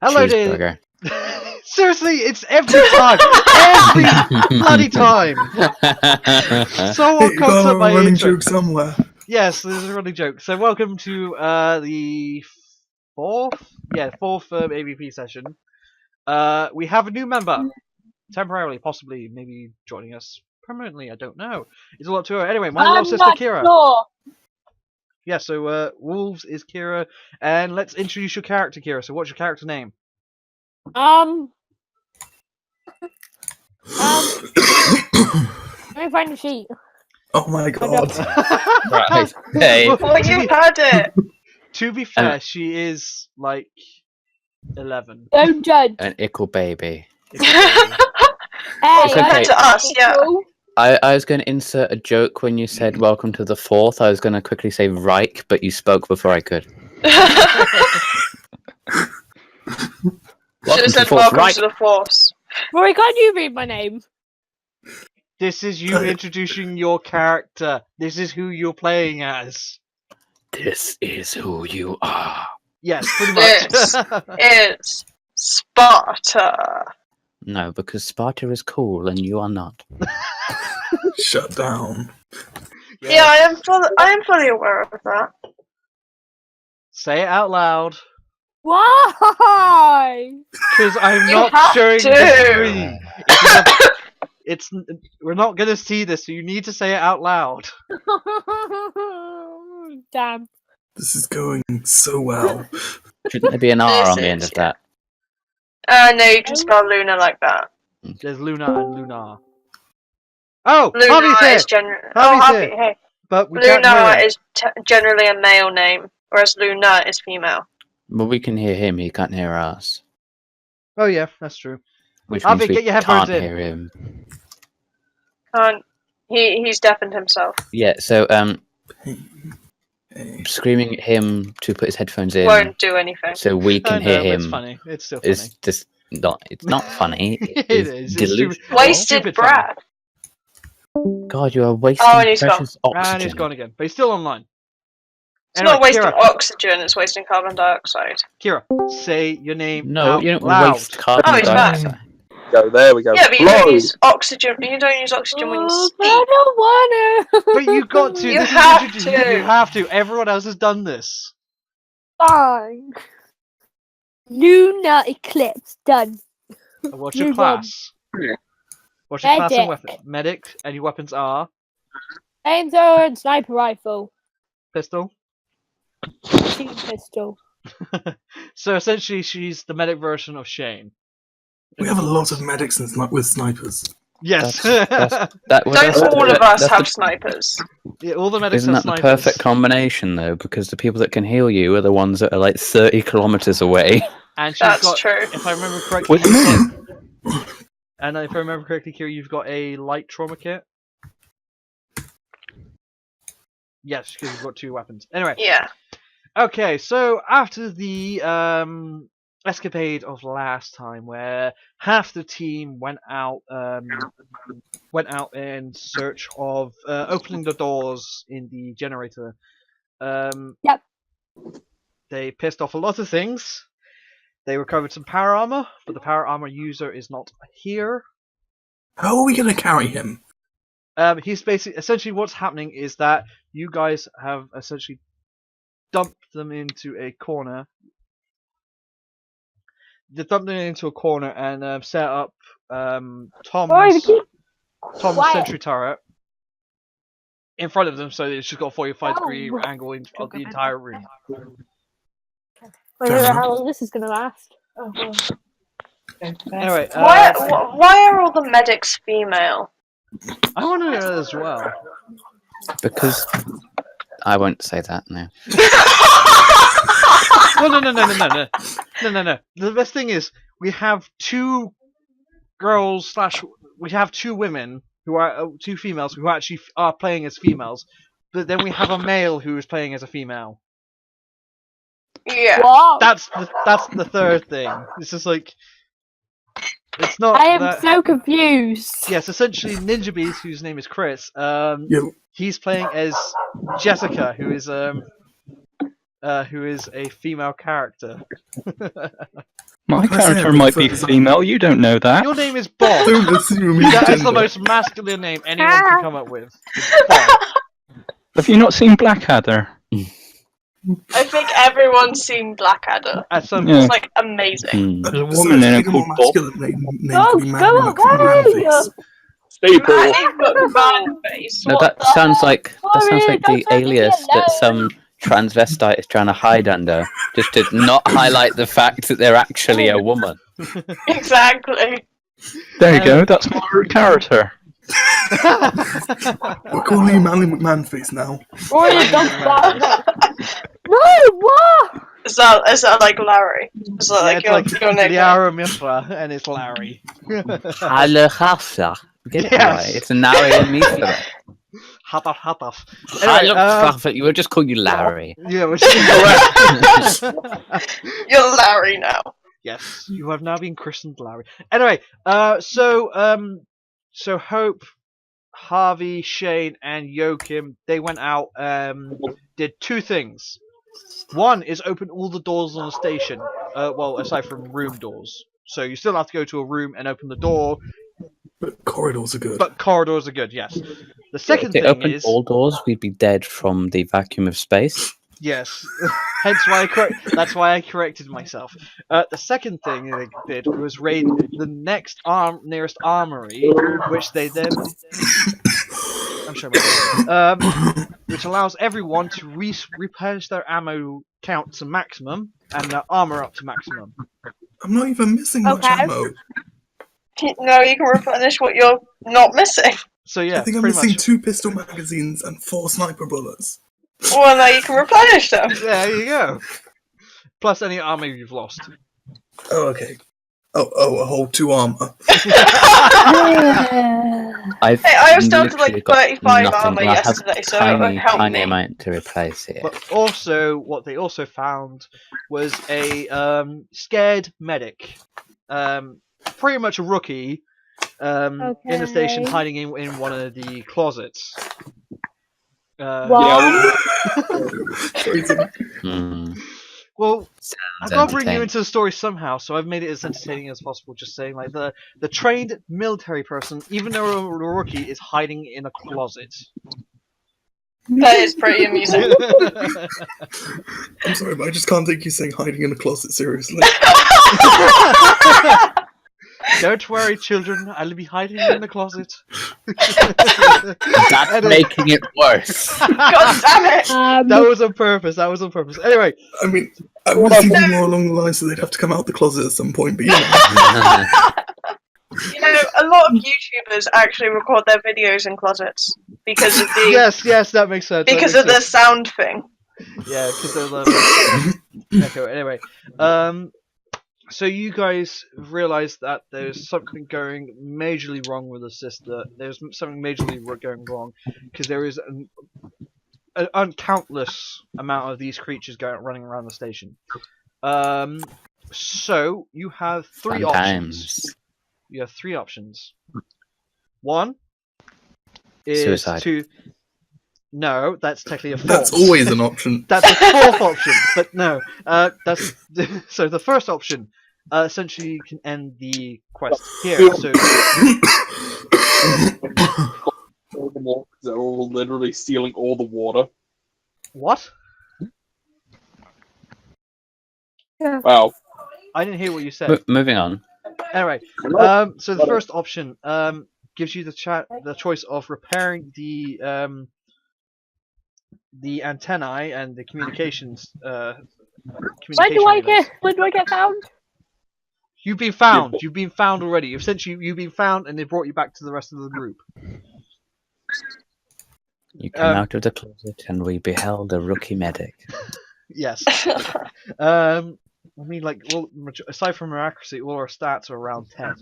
Hello, Daily. Cheeseburger. Seriously, it's every time. Every bloody time. Someone You comes got up a my running intro. joke somewhere. Yes, there's a running joke. So welcome to the fourth AVP session. We have a new member. Temporarily, possibly, maybe joining us permanently, I don't know. It's a lot too early. Anyway, my little sister Kira. Sure. Yeah, so Wolves is Kira, and let's introduce your character, Kira. So what's your character name? Let me find the sheet. Oh my god. Right. Hey. Well, you had it. To be fair, she is like 11. Don't judge. An ickle baby. Hey, It's okay. Compared to us, yeah. I was going to insert a joke when you said welcome to the fourth. I was going to quickly say Reich, but you spoke before I could. Should have said welcome to the Force. Rory, can't you read my name? This is you introducing your character. This is who you're playing as. This is who you are. Yes, pretty much. This is Sparta. No, because Sparta is cool and you are not. Shut down. Yeah, I am fully aware of that. Say it out loud. Why? Because I'm You not have sharing to. the screen. We're not going to see this, so you need to say it out loud. Damn. This is going so well. Shouldn't there be an R This on the end is, of that? No, you can spell Luna like that. There's Luna and Lunar. Oh, Luna Harvey's here! is generally. Harvey's Harvey, here. hey. But we can't hear Luna him. is generally a male name, whereas Luna is female. Well, we can hear him, he can't hear us. Oh yeah, that's true. Which Harvey, means we get your headphones can't in. hear him. Can't. He's deafened himself. Yeah, so, Hey. screaming at him to put his headphones in Won't do anything. so we I can hear know, him it's funny. It's still funny. is just not, it's not funny. It is is. It's delusional. Wasted Stupid funny. breath. God, you are wasting Oh, and he's precious And oxygen. he's gone again. But he's still online. It's Anyway, not wasting Kira, oxygen, it's wasting carbon dioxide. Kira, say your name No, out you don't loud. waste carbon Oh, he's back. dioxide. Go, there we go. Yeah, but you Blow. don't use oxygen. You don't use oxygen when you Oh, speak. I don't want to. But you got to. You This is have introduced. to. You have to. Everyone else has done this. Fine. Lunar eclipse done. What's your Move class? What's your class and Medic. weapon? Medic, and your weapons are Flamethrower and sniper rifle. pistol. Machine pistol. So essentially, she's the medic version of Shane. We have a lot of medics with snipers. Yes. That, well, Don't all of us that's have the- snipers. Yeah, all the medics Isn't have that the snipers. perfect combination, though? Because the people that can heal you are the ones that are like 30 kilometers away. And she's That's got, true. if I remember correctly, What do you mean? and if I remember correctly, Kira, you've got a light trauma kit. Yes, because you've got 2 weapons. Anyway, Yeah. okay, so after the escapade of last time, where half the team went out in search of opening the doors in the generator. Yep. They pissed off a lot of things. They recovered some power armor, but the power armor user is not here. How are we going to carry him? He's essentially what's happening is that you guys have essentially dumped them into a corner. They dumped them into a corner and set up Rory, Tom's keep quiet. sentry turret in front of them, so it's just got a 45-degree Oh. angle of the entire room. I don't know how long this is gonna last. Oh, well. Anyway, Why are all the medics female? I want to know as well. Because I won't say that now. No. The best thing is we have 2 girls / we have 2 women who are 2 females who actually are playing as females, but then we have a male who is playing as a female. Yeah. What? That's the third thing. It's just like it's not. I am that... so confused. Yes, essentially, Ninja Beast, whose name is Chris, Yo. he's playing as Jessica, who is a female character. My Can I say character I might be prefer- female, you don't know that. Your name is Bob. Don't assume his That is the gender. most masculine name anyone can come up with. It's Bob. Have you not seen Blackadder? I think everyone's seen Blackadder. At some Yeah. It's like amazing. Hmm. There's a So woman in I it think a more called Bob. masculine name Oh, could be Manly go McManface. Staple. Man-face. No, What that sounds like Sorry, the don't leave me alias that alone. some transvestite is trying to hide under, just to not highlight the fact that they're actually a woman. Exactly. There you go, that's my character. We're calling you Manly McManface now. Rory, don't stop. No, what? Is that like Larry? Is that Yeah, like it's your, like your nickname? Liara Mithra, and it's Larry. Halachasa. Get it Yes. right. It's Nari and Mithra. Hataf. Anyway, You will just call you Larry. yeah, which You're Larry now. yes, you have now been christened Larry. Anyway, so Hope, Harvey, Shane, and Joachim, they went out, did two things. One is open all the doors on the station, well, aside from room doors. So you still have to go to a room and open the door, But corridors are good. but corridors are good, yes. The second If they thing opened is... all doors, we'd be dead from the vacuum of space. Yes, hence why that's why I corrected myself. The second thing they did was raid the next nearest armory, which they then... I'm sure about that. Which allows everyone to replenish their ammo count to maximum and their armor up to maximum. I'm not even missing much Okay. ammo. No, you can replenish what you're not missing. So yeah, I think I'm pretty missing much. 2 pistol magazines and 4 sniper bullets. Well, now you can replenish them. There you go. Plus any armor you've lost. Oh, okay. Oh, a whole 2 armor. I've Hey, I was down to literally like got 35 nothing. armor Well, I have yesterday, so it would help tiny me. amount to replace here. But also, what they also found was a scared medic, pretty much a rookie, in the station, Okay. hiding in one of the closets. What? Hmm. Well, Sounds I've got to bring you entertaining. into the story somehow, so I've made it as entertaining as possible. Just saying, like the trained military person, even though a rookie, is hiding in a closet. That is pretty amusing. I'm sorry, but I just can't take you saying hiding in a closet seriously. Don't worry, children. I'll be hiding in the closet. That's Anyway. making it worse. God damn it! That was on purpose. That was on purpose. Anyway, I mean, I was thinking more along the lines that they'd have to come out the closet at some point, but you know. You know, a lot of YouTubers actually record their videos in closets because of the yes, that makes sense. because of the sound thing. Yeah, because of the echo. Anyway, so you guys realize that there's something going majorly wrong with the sister. There's something majorly going wrong because there is an uncountless amount of these creatures running around the station. So you have three options. Sometimes. You have 3 options. One is Suicide. to... No, that's technically a 4th. That's always an option. That's a 4th option, but no. That's so the first option. Essentially, you can end the quest here. So They're all literally stealing all the water. what? Wow. I didn't hear what you said. Moving on. Anyway, so the first option gives you the choice of repairing the antennae and the communications. When do I get found? You've been found. You've been found already. Essentially, you've been found, and they brought you back to the rest of the group. You came out of the closet and we beheld a rookie medic. Yes. I mean, like, aside from our accuracy, all our stats are around 10.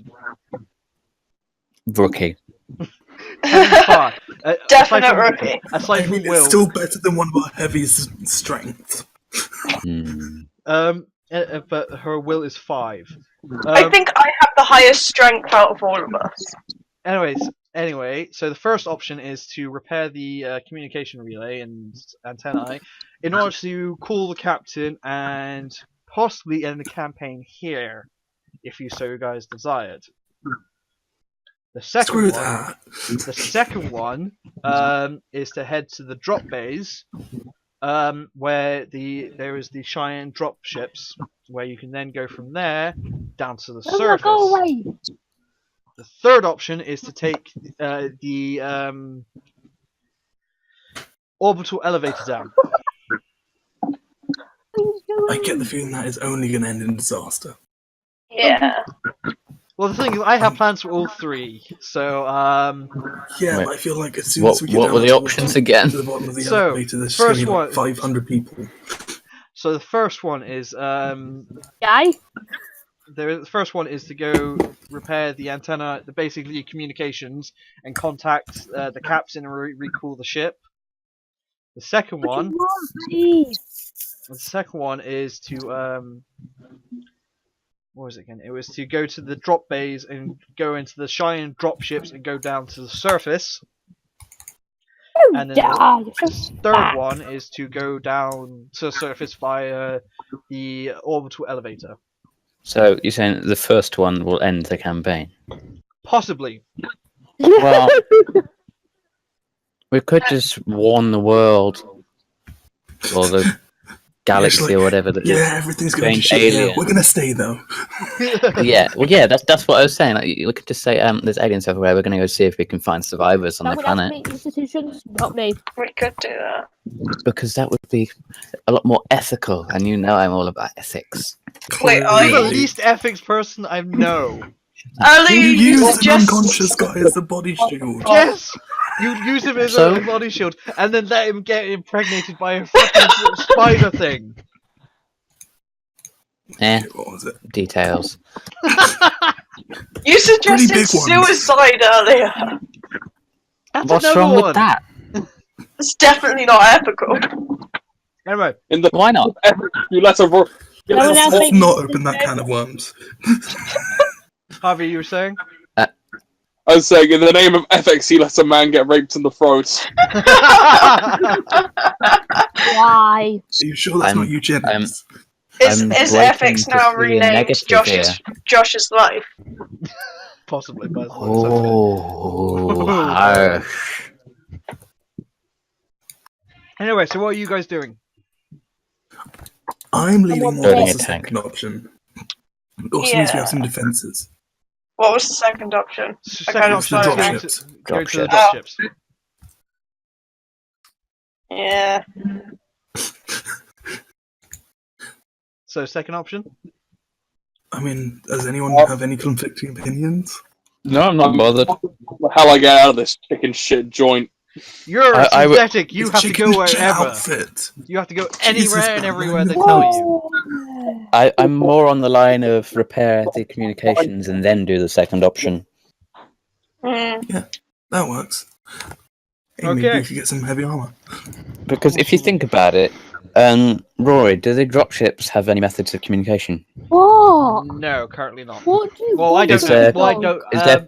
Rookie. 10 is far. Definite rookie. Aside I from mean, Will. it's still better than one of our heaviest strength. Hmm. But her will is 5. I think I have the highest strength out of all of us. Anyway, so the first option is to repair the communication relay and antennae in order to call the captain and possibly end the campaign here. if you so guys desired. The second Screw one, that. the second one is to head to the drop bays, where there is the Cheyenne drop ships, where you can then go from there down to the surface. Go away. The third option is to take the orbital elevator down. I get the feeling that is only going to end in disaster. Yeah. Well, the thing is, I have plans for all three, so Yeah, Wait. but I feel like as soon as we get What down were the to options again? to the bottom of the So, elevator, there's first going to be like one- 500 people. So the first one is Guy? the first one is to go repair the antenna, basically communications, and contact the captain and recall the ship. The second one is to what was it again? It was to go to the drop bays and go into the Cheyenne drop ships and go down to the surface. And then the third one is to go down to the surface via the orbital elevator. So you're saying the first one will end the campaign? Possibly. Well, we could just warn the world or the galaxy or whatever that Yeah, everything's going to be strange shit. Yeah, alien. we're going to stay though. Yeah, well, yeah, that's what I was saying. Like, we could just say, there's aliens everywhere. We're going to go see if we can find survivors on the planet, Make institutions, not me. We could do that. because that would be a lot more ethical. And you know, I'm all about ethics. Wait, are You're the you? least ethics person I know. Ali, You you use the just unconscious guy as the body shield. Yes! You use him as So? a body shield and then let him get impregnated by a fucking spider thing. What was it? Details. You suggested big ones. suicide earlier. That's What's another wrong one. with that? It's definitely not ethical. Anyway, In the Why not? you let a ro- you let No one a- else Let's makes not open that can of worms. Harvey, you were saying? I was saying, in the name of ethics, he lets a man get raped in the throat. Why? Are you sure that's not I'm eugenics? Is I'm ethics breaking now to see a renamed negative Josh's life? Possibly, by the way. Oh, harsh. Anyway, so what are you guys doing? I'm leaning more Building towards a the tank. second option. Also means we Yeah. have some defences. What was the second option? Second kind of option is slowed going down. to Dropships. go to the Dropships. dropships. Yeah. So, second option? I mean, does anyone have any conflicting opinions? No, I'm not bothered. How I get out of this chicken shit joint? You're I would- synthetic. You It's have to chicken go shit wherever. outfit. You have to go Jesus, anywhere and man, everywhere I'm they the tell you. I'm more on the line of repair the communications and then do the second option. Mm. That works. Hey, Okay. maybe we could get some heavy armor. Because if you think about it, Rory, do the dropships have any methods of communication? What? No, currently not. What do you Well, I want? don't Is know. there- Well, I don't. is there-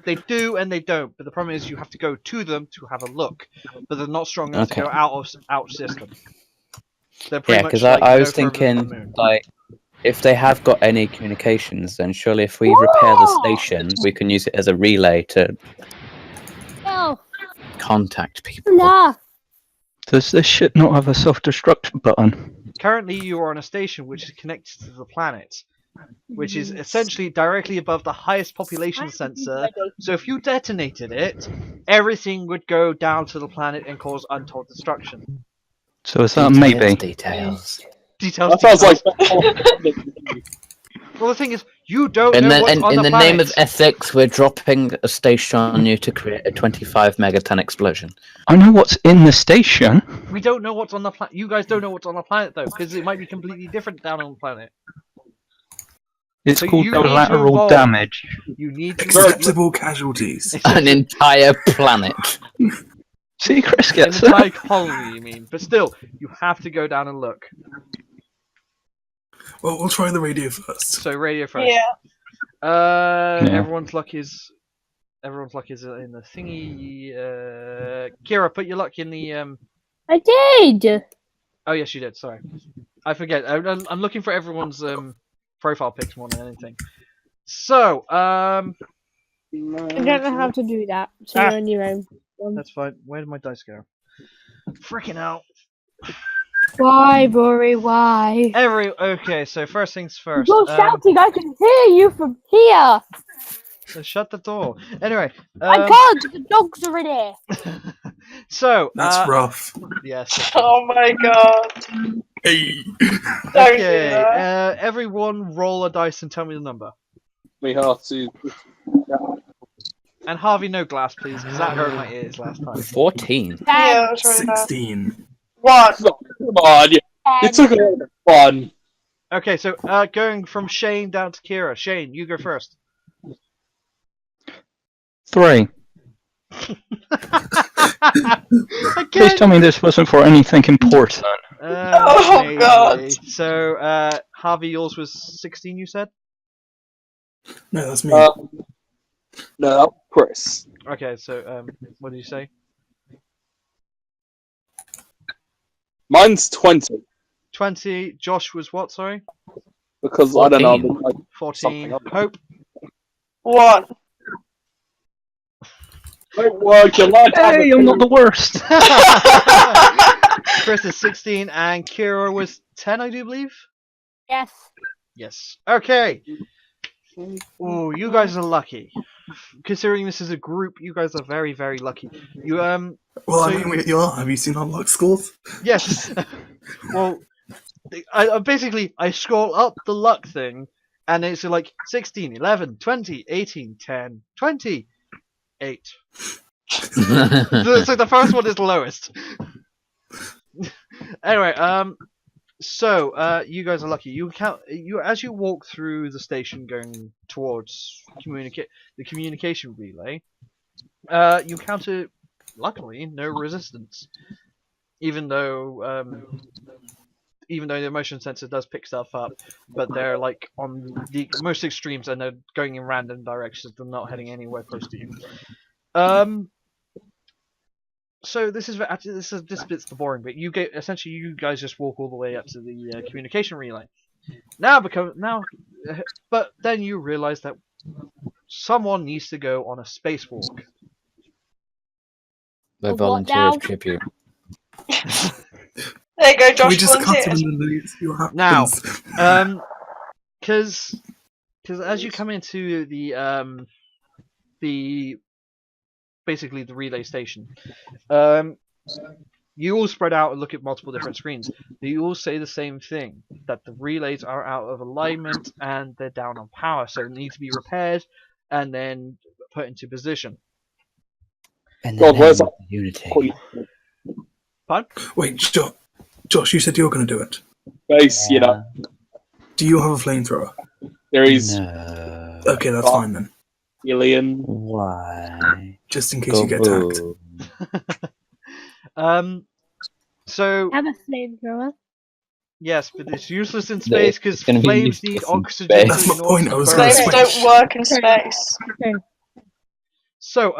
They do and they don't. But the problem is, you have to go to them to have a look. But they're not strong enough Okay. to go out system. They're Yeah, pretty much because like I no was further than the thinking, moon. like, if they have got any communications, then surely if we repair the station, we can use it as a relay to No. contact people. Nah. Does this ship not have a self-destruct button? Currently, you are on a station which is connected to the planet, which is essentially directly above the highest population sensor. So if you detonated it, everything would go down to the planet and cause untold destruction. So is that a maybe? Details. Details. That sounds like. Well, the thing is, you don't In know the, what's in, on in the the planet. name of ethics, we're dropping a station on you to create a 25 megaton explosion. I know what's in the station. We don't know what's on the planet. You guys don't know what's on the planet though, because it might be completely different down on the planet. It's So called you need to collateral evolve. damage. You need to Acceptable casualties. An entire planet. See, Chris an gets entire that. colony. You mean? But still, you have to go down and look. Well, we'll try the radio first. So radio first. Yeah. Yeah. Everyone's luck is in the thingy. Kira, put your luck in the I did. Oh yes, you did. Sorry, I forget. I'm looking for everyone's profile pics more than anything. So, I don't know how to do that, so Ah. you're on your own. that's fine. Where did my dice go? Freaking out. Why, Rory? Why? Okay, so first things first. You're shouting. I can hear you from here. So shut the door. Anyway, I can't. The dogs are in here. so That's rough. yes. Oh my god. Hey. Don't do Okay, that. everyone roll a dice and tell me the number. We have to. And Harvey, no glass, please, because that hurt my ears last time. 14. Yeah, it was really bad. 16. One. Come on, you took it all the fun. Okay, so going from Shane down to Kira. Shane, you go first. 3. Again. Please tell me this wasn't for anything important. Oh, Maybe. God. So Harvey, yours was 16. You said. No, that's me. No, Chris. Okay, so what did you say? Mine's 20 20. Josh was what? Sorry. because I don't know. I'm like 14. something up. Hope. One. Don't work. You're allowed to have Hey, a I'm not the worst. Chris is 16 and Kira was 10, I do believe. Yes. Yes. Okay. Oh, you guys are lucky. Considering this is a group, you guys are very, very lucky. You Well, so I mean, you are. Have you seen our luck scores? yes. Well, I scroll up the luck thing, and it's like 16, 11, 20, 18, 10, 20, 8. So the first one is the lowest. Anyway, so you guys are lucky. You as you walk through the station going towards the communication relay. You encounter, luckily, no resistance, even though the motion sensor does pick stuff up, but they're like on the most extremes and they're going in random directions. They're not heading anywhere close to you. So this bit's the boring bit. Essentially you guys just walk all the way up to the communication relay. But then you realize that someone needs to go on a spacewalk. We're What volunteers now? tribute. There you go, Can we Josh just cut him volunteers. in the lead, see what Now, happens? Because as you come into the basically the relay station, you all spread out and look at multiple different screens. They all say the same thing, that the relays are out of alignment and they're down on power, so they need to be repaired and then put into position. And God, where's then that? unity. Wait, Josh, you said you were going to do it. Base, you know, Do you have a flamethrower? there is No. Okay, that's fine then. alien. Why? Just in case you get attacked. So Have a flamethrower. yes, but it's useless in space because It's gonna be flames useless need in oxygen. space. That's my in order point, to I was burn. gonna Flames switch. don't work in space. Okay. So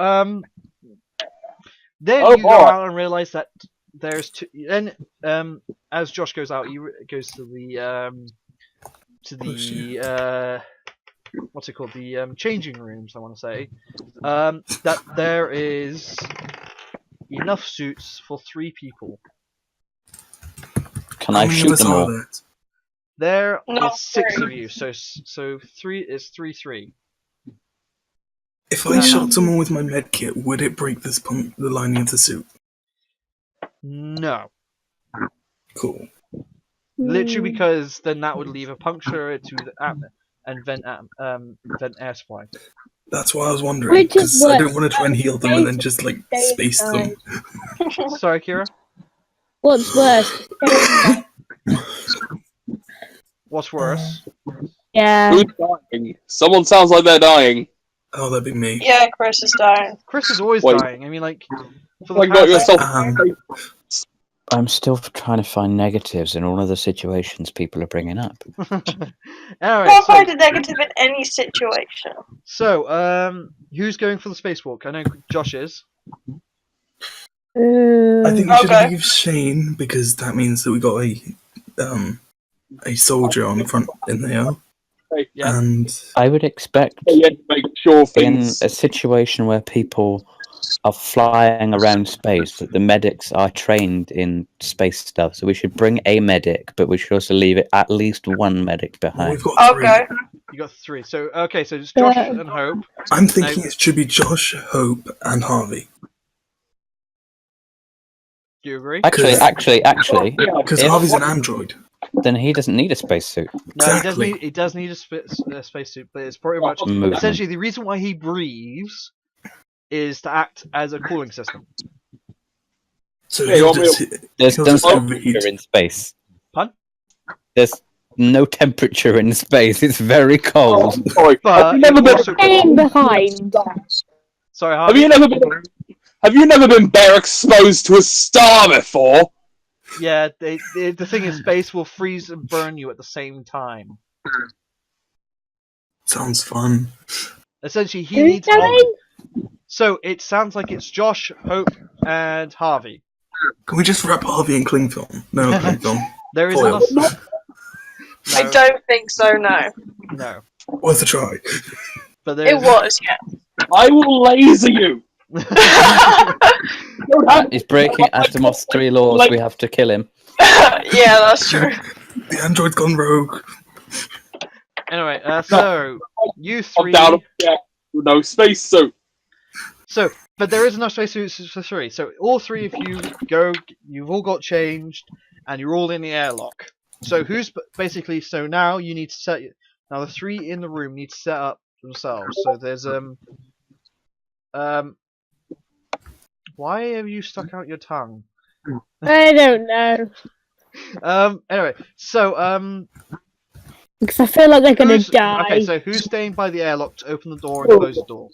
then Oh, you go boy. out and realize that there's two. Then as Josh goes out, he goes to the what's it called? The changing rooms, I want to say. That there is enough suits for 3 people. Can How I many of shoot us them are all? there? No, There is 6 3. of you, so 3 is 3-3. If I shot someone with my med kit, would it break the lining of the suit? No, Cool. literally because then that would leave a puncture to the and vent air supply. That's why I was wondering, Which is because I what- don't want to try and heal them and then just like space them. Sorry, Kira. What's worse? What's worse? Yeah. Who's dying? Someone sounds like they're dying. Oh, that'd be me. Yeah, Chris is dying. Chris is always Wait. dying. I mean, like for the Like, got past. yourself. I'm still trying to find negatives in all of the situations people are bringing up. Anyway, Can't find a negative in any situation. so who's going for the spacewalk? I know Josh is. I think we should Okay. leave Shane because that means that we got a soldier on the front in there. Okay. Yeah. And I would expect Yeah, make sure in things. a situation where people are flying around space that the medics are trained in space stuff. So we should bring a medic, but we should also leave it at least one medic well, behind. we've got 3. Okay. You got 3. So okay, so it's Josh and Hope. I'm thinking it should be Josh, Hope, and Harvey. Do you agree? Actually, Because if- Harvey's an android. then he doesn't need a spacesuit. No, Exactly. he does need a spacesuit, but it's pretty much Movement. essentially the reason why he breathes is to act as a cooling system. So Hey, he'll I'll just, There's he'll no just temperature overheat. in space. Pardon? There's no temperature in space. It's very cold. Sorry. But Have you never it been? also- Staying behind. Sorry, Have Harvey. you never been bare exposed to a star before? Yeah, the thing is, space will freeze and burn you at the same time. Sounds fun. Essentially, he Who's needs. going? So it sounds like it's Josh, Hope, and Harvey. Can we just wrap Harvey in cling film? No, cling film. There is Foil. enough. I don't think so, no. No, Worth a try. but It there's. was, yeah. I will laser you. He's breaking Asimov's 3 laws. We have to kill him. Yeah, that's true. The android's gone rogue. Anyway, so you I'm 3. down. Yeah, no space suit. So, but there is enough spacesuits for 3. So all 3 of you go. You've all got changed, and you're all in the airlock. So who's basically? So now you need to set. Now the 3 in the room need to set up themselves. So there's Why have you stuck out your tongue? I don't know. Anyway, so Because I feel like they're gonna who's, die. okay, so who's staying by the airlock to open the door and close the door?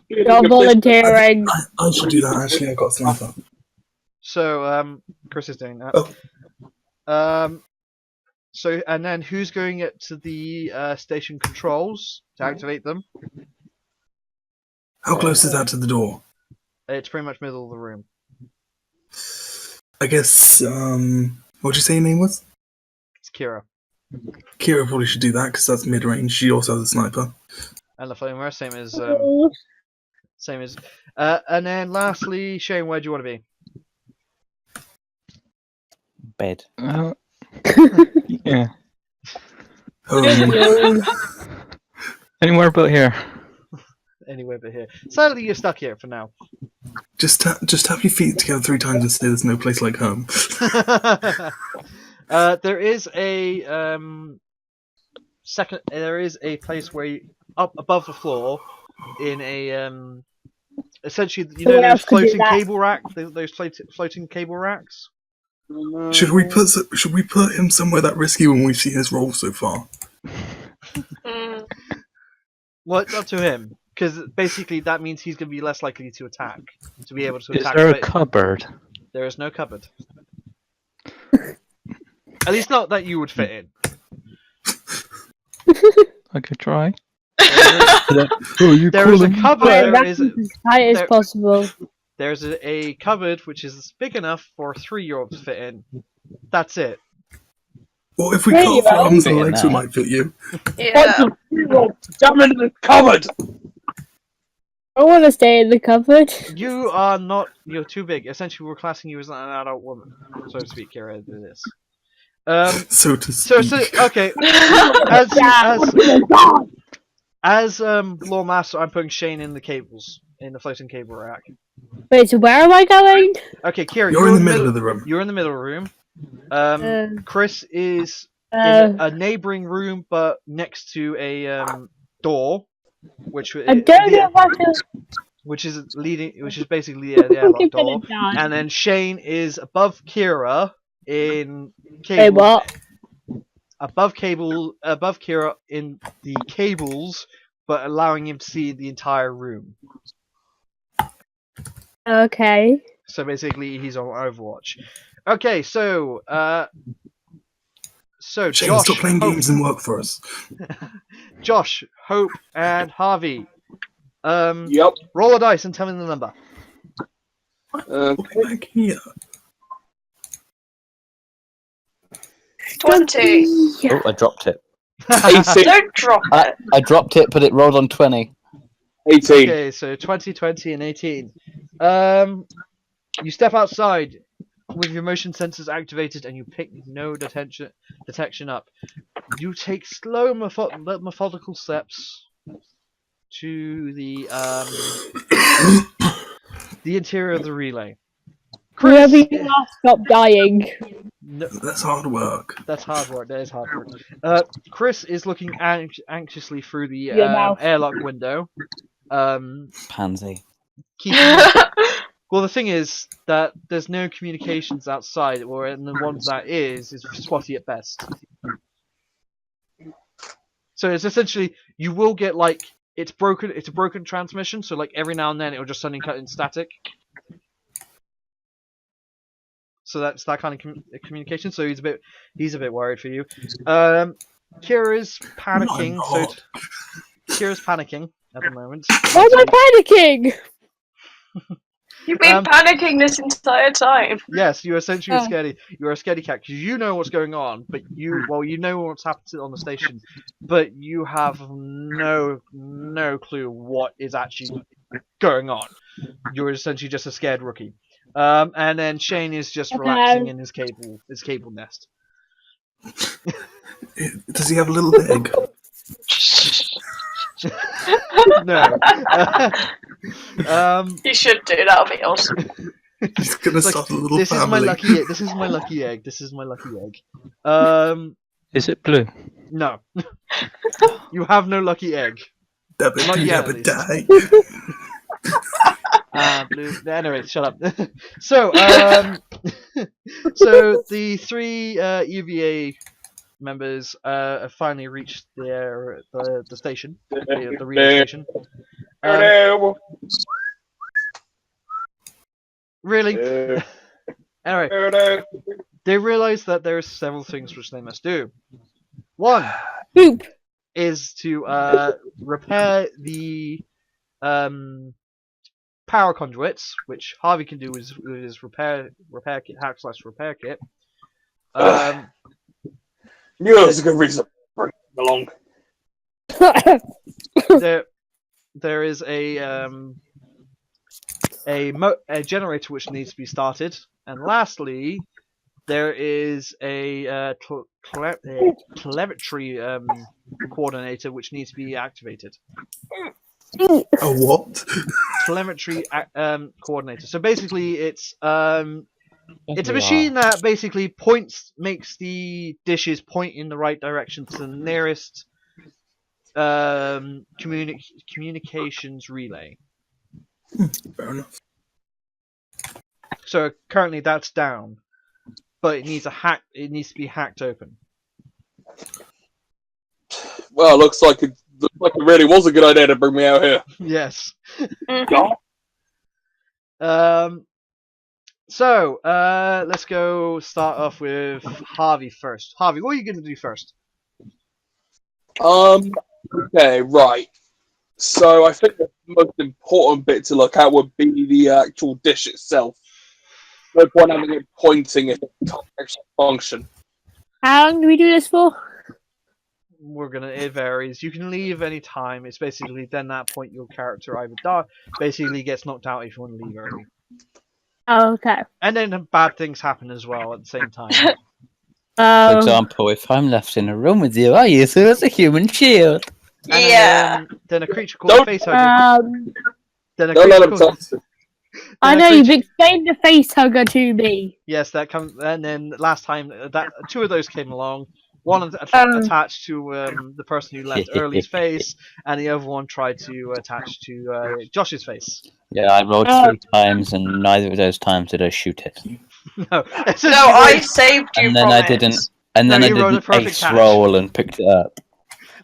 You're volunteering. I should do that, actually. I got a sniper. So Chris is doing that. Oh. So and then who's going up to the station controls to activate them? How close is that to the door? It's pretty much middle of the room. I guess, what'd you say your name was? It's Kira. Kira probably should do that, because that's mid-range. She also has a sniper. And the flamer, same as and then lastly, Shane, where do you want to be? Bed. Yeah. Anywhere but here. Anywhere but here. Sadly, you're stuck here for now. Just tap your feet together 3 times and say there's no place like home. There is a There is a place where you, up above the floor, in a essentially, you know, those floating cable rack, those floating cable racks. Should we put him somewhere that risky when we've seen his role so far? Well, it's up to him, because basically that means he's going to be less likely to attack, to be able to Is attack. there a cupboard? There is no cupboard. At least not that you would fit in. I could try. There is a cupboard. There is as tight as possible. There's a cupboard which is big enough for a 3-year-old to fit in. That's it. Well, if we There cut you off your are. arms and Fit in legs, that. we might fit you. Yeah. Jump into the cupboard. I want to stay in the cupboard. You are not. You're too big. Essentially, we're classing you as an adult woman, so to speak. Here, it is. So to speak. So okay. As Lord Master, I'm putting Shane in the cables, in the floating cable rack. Wait, so where am I going? Okay, Kira, You're in the middle of the room. You're in the middle of the room. Uh, Chris is in a neighboring room, but next to a door, which I don't know if I feel. which is basically the airlock I'm door. gonna die. And then Shane is above Kira in cables. Wait, what? Above Kira in the cables, but allowing him to see the entire room. Okay. So basically, he's on Overwatch. Okay, so Shane, Josh, stop playing Hope, games and work for us. Josh, Hope, and Harvey. Yep. Roll a dice and tell me the number. Back here. 20. Oh, I dropped it. 18. Don't drop it. I dropped it, but it rolled on 20. 18. Okay, so 20, 20, and 18. You step outside with your motion sensors activated, and you pick no detection up. You take slow, methodical steps to the interior of the relay. Whoever Chris, you are, stop dying. no, That's hard work. that's hard work. That is hard work. Chris is looking anxiously through the Your mouth. airlock window. Pansy. Keeping. Well, the thing is that there's no communications outside, and the ones that is spotty at best. So it's essentially you will get like it's broken. It's a broken transmission, so like every now and then it'll just suddenly cut in static. So that's that kind of communication. So he's a bit worried for you. Kira's panicking. No, Kira's panicking at the moment. Why am I panicking? You've been panicking this entire time. Yes, you're essentially Oh. scaredy. You're a scaredy cat because you know what's going on, but you know what's happened on the station, but you have no clue what is actually going on. You're essentially just a scared rookie. And then Shane is just relaxing in his cable nest. Does he have a little egg? No. You should do. That'll be awesome. He's gonna It's like, start a little this family. is my lucky egg. This is my lucky egg. This is my lucky egg. Is it blue? No. You have no lucky egg. Dabba Not doo yet, dabba at die. Blue. Anyway, shut up. So, so the three EVA members have finally reached the station, the relay station. Really? Anyway, they realise that there are several things which they must do. One Poop. is to repair the power conduits, which Harvey can do with his repair kit, hack / repair kit. Knew it was a good reason to bring him along. There is a generator which needs to be started, and lastly, there is a telemetry coordinator which needs to be activated. A what? Telemetry coordinator. So basically, it's a machine that basically makes the dishes point in the right direction to the nearest communications relay. Fair enough. So currently that's down, but it needs to be hacked open. Well, looks like it really was a good idea to bring me out here. Yes. Mhm. So let's go start off with Harvey first. Harvey, what are you going to do first? Okay, right. So I think the most important bit to look at would be the actual dish itself. No point having it pointing if it can't actually function. How long do we do this for? It varies. You can leave any time. It's basically then that point your character either basically gets knocked out if you want to leave early. Oh, okay. And then bad things happen as well at the same time. For example, if I'm left in a room with you, I use it as a human shield. And Yeah. then a creature called Facehugger. Then a Don't let creature him called, touch. I then a know creature- you've explained the face hugger to me. Yes, that comes. And then last time that two of those came along. One attached to the person who left Early's face, and the other one tried to attach to Josh's face. Yeah, I rolled 3 times, and neither of those times did I shoot it. No, No, I saved you And then from I it. didn't. And then No, I you did rolled a an perfect ace catch. roll and picked it up.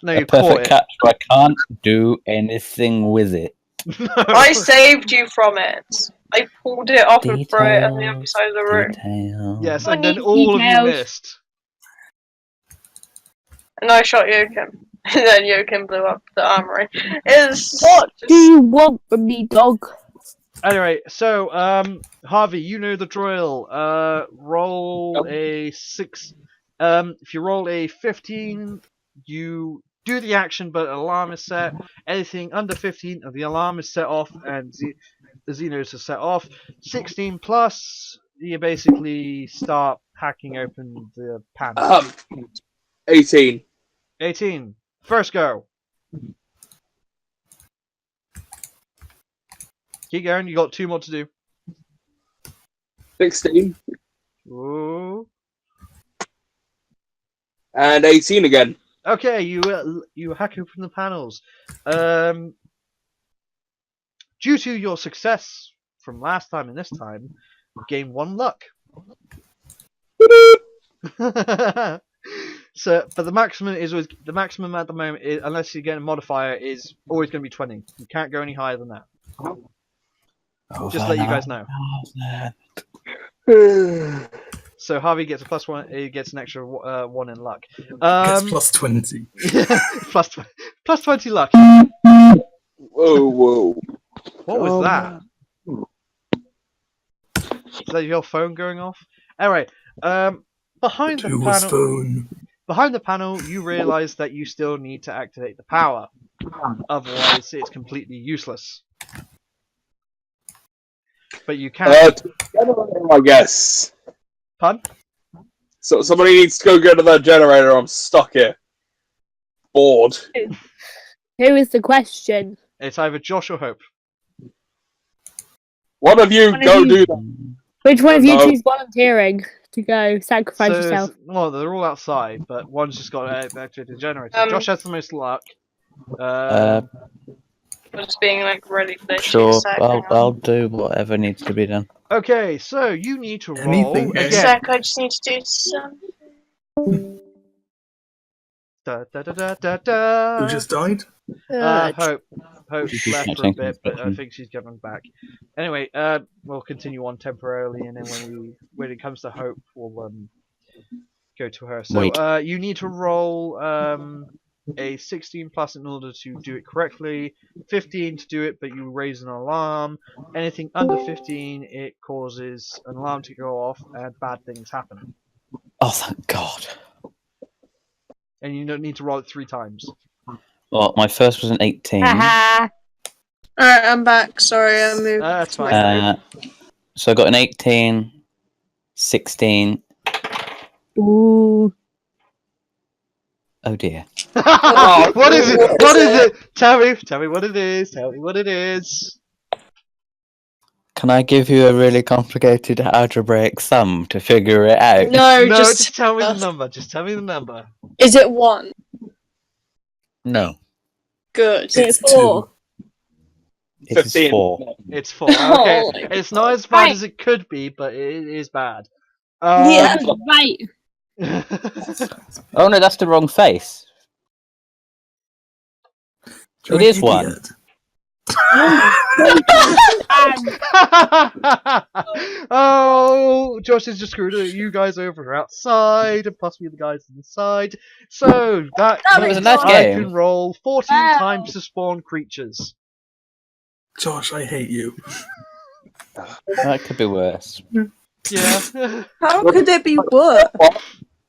No, A you caught perfect it. catch, but I can't do anything with it. No. I saved you from it. I pulled it off and threw it on the other side of the room. Details. Yes, I and then need all of you details. missed. And I shot Joachim. And then Joachim blew up the armory. It's What do you want from me, dog? Anyway, so Harvey, you know the drill. Roll a 6 If you roll a 15, you do the action, but an alarm is set. Anything under 15, the alarm is set off, and the Xenos are set off. 16 plus, you basically start hacking open the panel. 18. 18. First go. Keep going, you got 2 more to do. 16. Ooh. And 18 again. Okay, you hack open the panels. Due to your success from last time and this time, gain 1 luck. So, but the maximum is always, the maximum at the moment, unless you get a modifier, is always going to be 20. You can't go any higher than that. Just let you guys know. So Harvey gets a +1. He gets an extra 1 in luck. Gets plus 20. plus 20 luck. Whoa. What was that? Is that your phone going off? Anyway, behind the panel, you realise that you still need to activate the power. Otherwise, it's completely useless. But you can't. I guess. Pardon? So somebody needs to go to that generator. I'm stuck here. Bored. Who is the question? It's either Josh or Hope. One of you go do that. Which one of you two is volunteering to go sacrifice yourself? Well, they're all outside, but one's just got to activate the generator. Josh has the most luck. Just being like ready for this. Sure, I'll do whatever needs to be done. Okay, so you need to roll Anything again. A sec, I just need to do some. Who just died? Hope left for a bit, but I think she's coming back. Anyway, we'll continue on temporarily, and then when it comes to Hope, we'll go to her. So you need to roll a 16 plus in order to do it correctly, 15 to do it, but you raise an alarm. Anything under 15, it causes an alarm to go off and bad things happen. Oh, thank God. And you don't need to roll it 3 times. Well, my first was an 18. Haha. Alright, I'm back. Sorry, I moved. That's fine. So I got an 18, 16. Ooh. Oh dear. What is it? What is it? Tell me what it is. Tell me what it is. Can I give you a really complicated algebraic sum to figure it out? No, No, just just tell me the number. Just tell me the number. Is it 1? No. Good. It's 4. It is 15. 4. It's 4. Okay, Oh, it's not as bad as it could be, but it is bad. Yeah. Right. Oh no, that's the wrong face. It is 1. Oh, Josh has just screwed you guys over outside, and possibly the guys inside. So that It was a nice I game. can roll 14 Wow. times to spawn creatures. Josh, I hate you. That could be worse. Yeah. How could it be worse?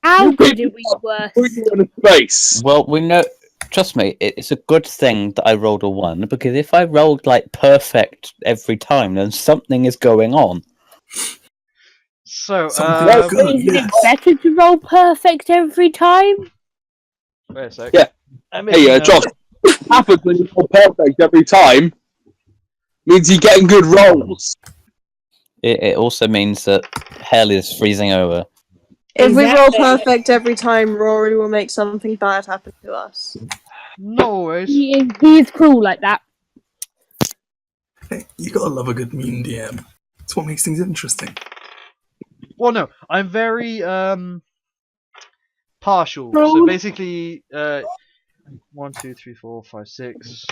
How good did we work? Put you in a space. Well, we know. Trust me, it's a good thing that I rolled a 1, because if I rolled like perfect every time, then something is going on. So, Something good, Isn't yes. it better to roll perfect every time? wait a sec. Yeah. Hey, Hey, Josh, what happens when you roll perfect every time means you're getting good rolls. It also means that hell is freezing over. If we roll Exactly. perfect every time, Rory will make something bad happen to us. No worries. He is cruel like that. Hey, you gotta love a good mean DM. It's what makes things interesting. Well, no, I'm very partial. So basically, 1, 2, 3, 4, 5, 6.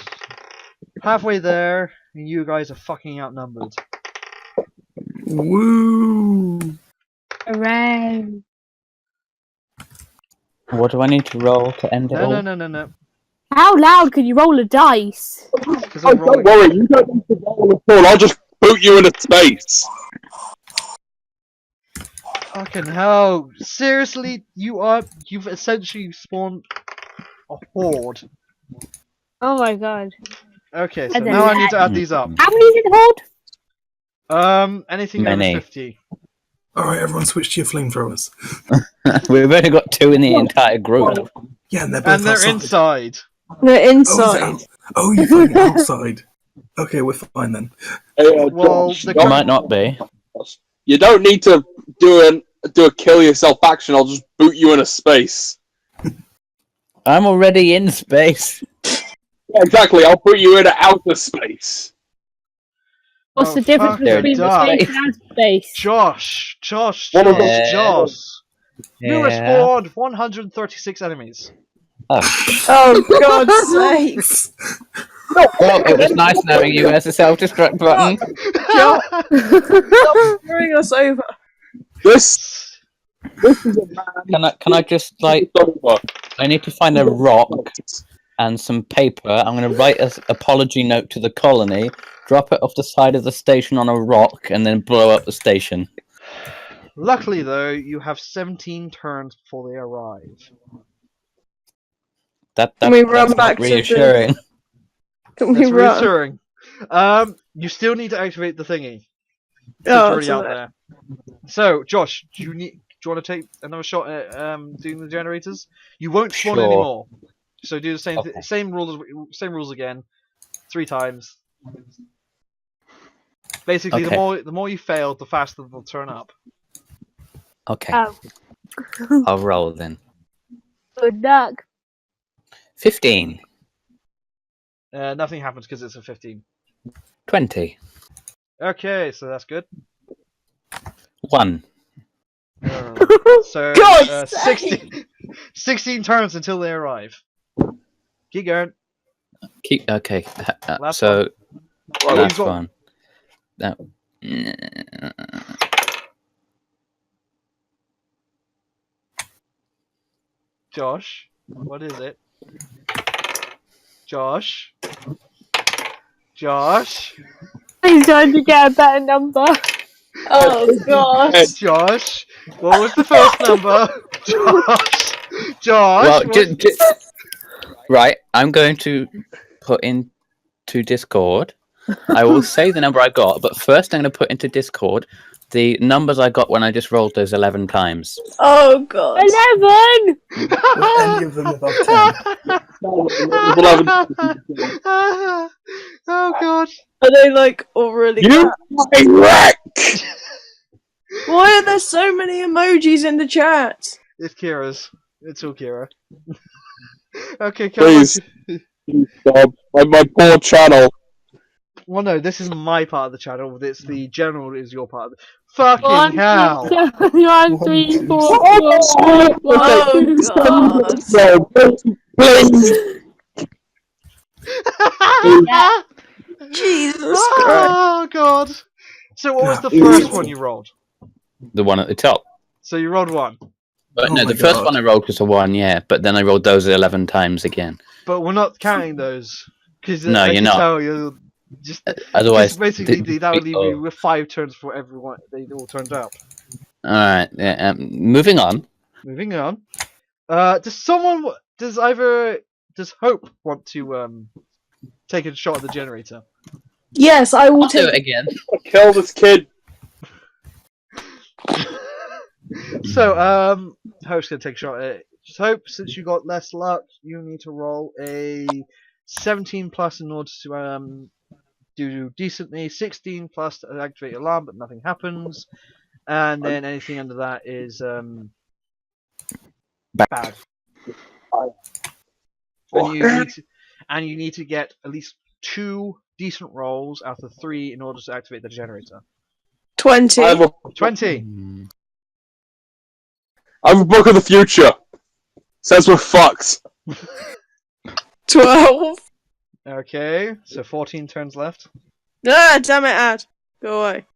Halfway there, and you guys are fucking outnumbered. Woo! Hooray. What do I need to roll to end it all? No. How loud can you roll a dice? Because Oh, I'm don't rolling. worry, you don't need to roll at all. I'll just boot you into space. Fucking hell! Seriously, you've essentially spawned a horde. Oh my god. Okay, so And then now I that- need to add these up. How many is it hold? Anything Many. over 50. Alright, everyone switch to your flamethrowers. We've only got 2 in the entire group. Yeah, and they're both And they're outside. inside. They're Oh, is it inside. out? Oh, you're fighting outside. Okay, we're fine then. Well, Josh, the It might not be. you don't need to do a kill yourself action. I'll just boot you into space. I'm already in space. Yeah, exactly. I'll boot you into outer space. What's Oh, the difference fucking between duck. space and outer space? Josh, What about- You respawned 136 enemies. Oh, God's sakes. Well, it was nice knowing you as a self-destruct button. Stop throwing us over. This is a man. Can I just, like, over. I need to find a rock and some paper. I'm going to write an apology note to the colony, drop it off the side of the station on a rock, and then blow up the station. Luckily, though, you have 17 turns before they arrive. That's we run not back to the- reassuring. Can we That's run? reassuring. You still need to activate the thingy. It's Oh, already so out there. So, Josh, do you want to take another shot at doing the generators? You won't spawn Sure. anymore. So do the same Okay. same rules again, 3 times. Basically, Okay. the more you fail, the faster they'll turn up. Okay, Oh, I'll roll then. good luck. 15. Nothing happens because it's a 15. 20. Okay, so that's good. 1. So God's 16 turns until they arrive. Keep going. Okay, Last so Oh, last you've got- one. That. Josh, what is it? Josh? He's trying to get a better number. Oh, God. Josh? What was the first number? Josh? Well, what- right. I'm going to put into Discord. I will say the number I got, but first I'm going to put into Discord the numbers I got when I just rolled those 11 times. Oh, God. 11! Were any of them above 10? Oh god. Are they, like, already... You fucking wreck! Why are there so many emojis in the chat? It's Kira's. It's all Kira. Okay, come on. Please. Stop. My poor channel. Well, no, this isn't my part of the channel. It's the general is your part. Fucking 1, 2, hell! 7, 1, 3, 4, 5, Oh, God. So, please. Jesus Christ. Oh god. So what was the Yeah. first one you rolled? The one at the top. So you rolled 1. But Oh no, my the first God. one I rolled was a 1, yeah. But then I rolled those 11 times again. But we're not counting those. Because No, I you're can not. tell you're just... Otherwise, basically, that would leave oh. you with 5 turns before everyone they all turned up. All right. Yeah, moving on. Moving on. Does Hope want to take a shot at the generator? Yes, I will I'll do take it again. Kill this kid. So, Hope's gonna take a shot at it. Hope, since you got less luck, you need to roll a 17 plus in order to do decently. 16 plus to activate alarm, but nothing happens. And then anything under that is bad. And you need to get at least 2 decent rolls out of 3 in order to activate the generator. 20. I have a 20. book of the future. Says we're fucked. 12. Okay, so 14 turns left. Ah, damn it, Ad. Go away.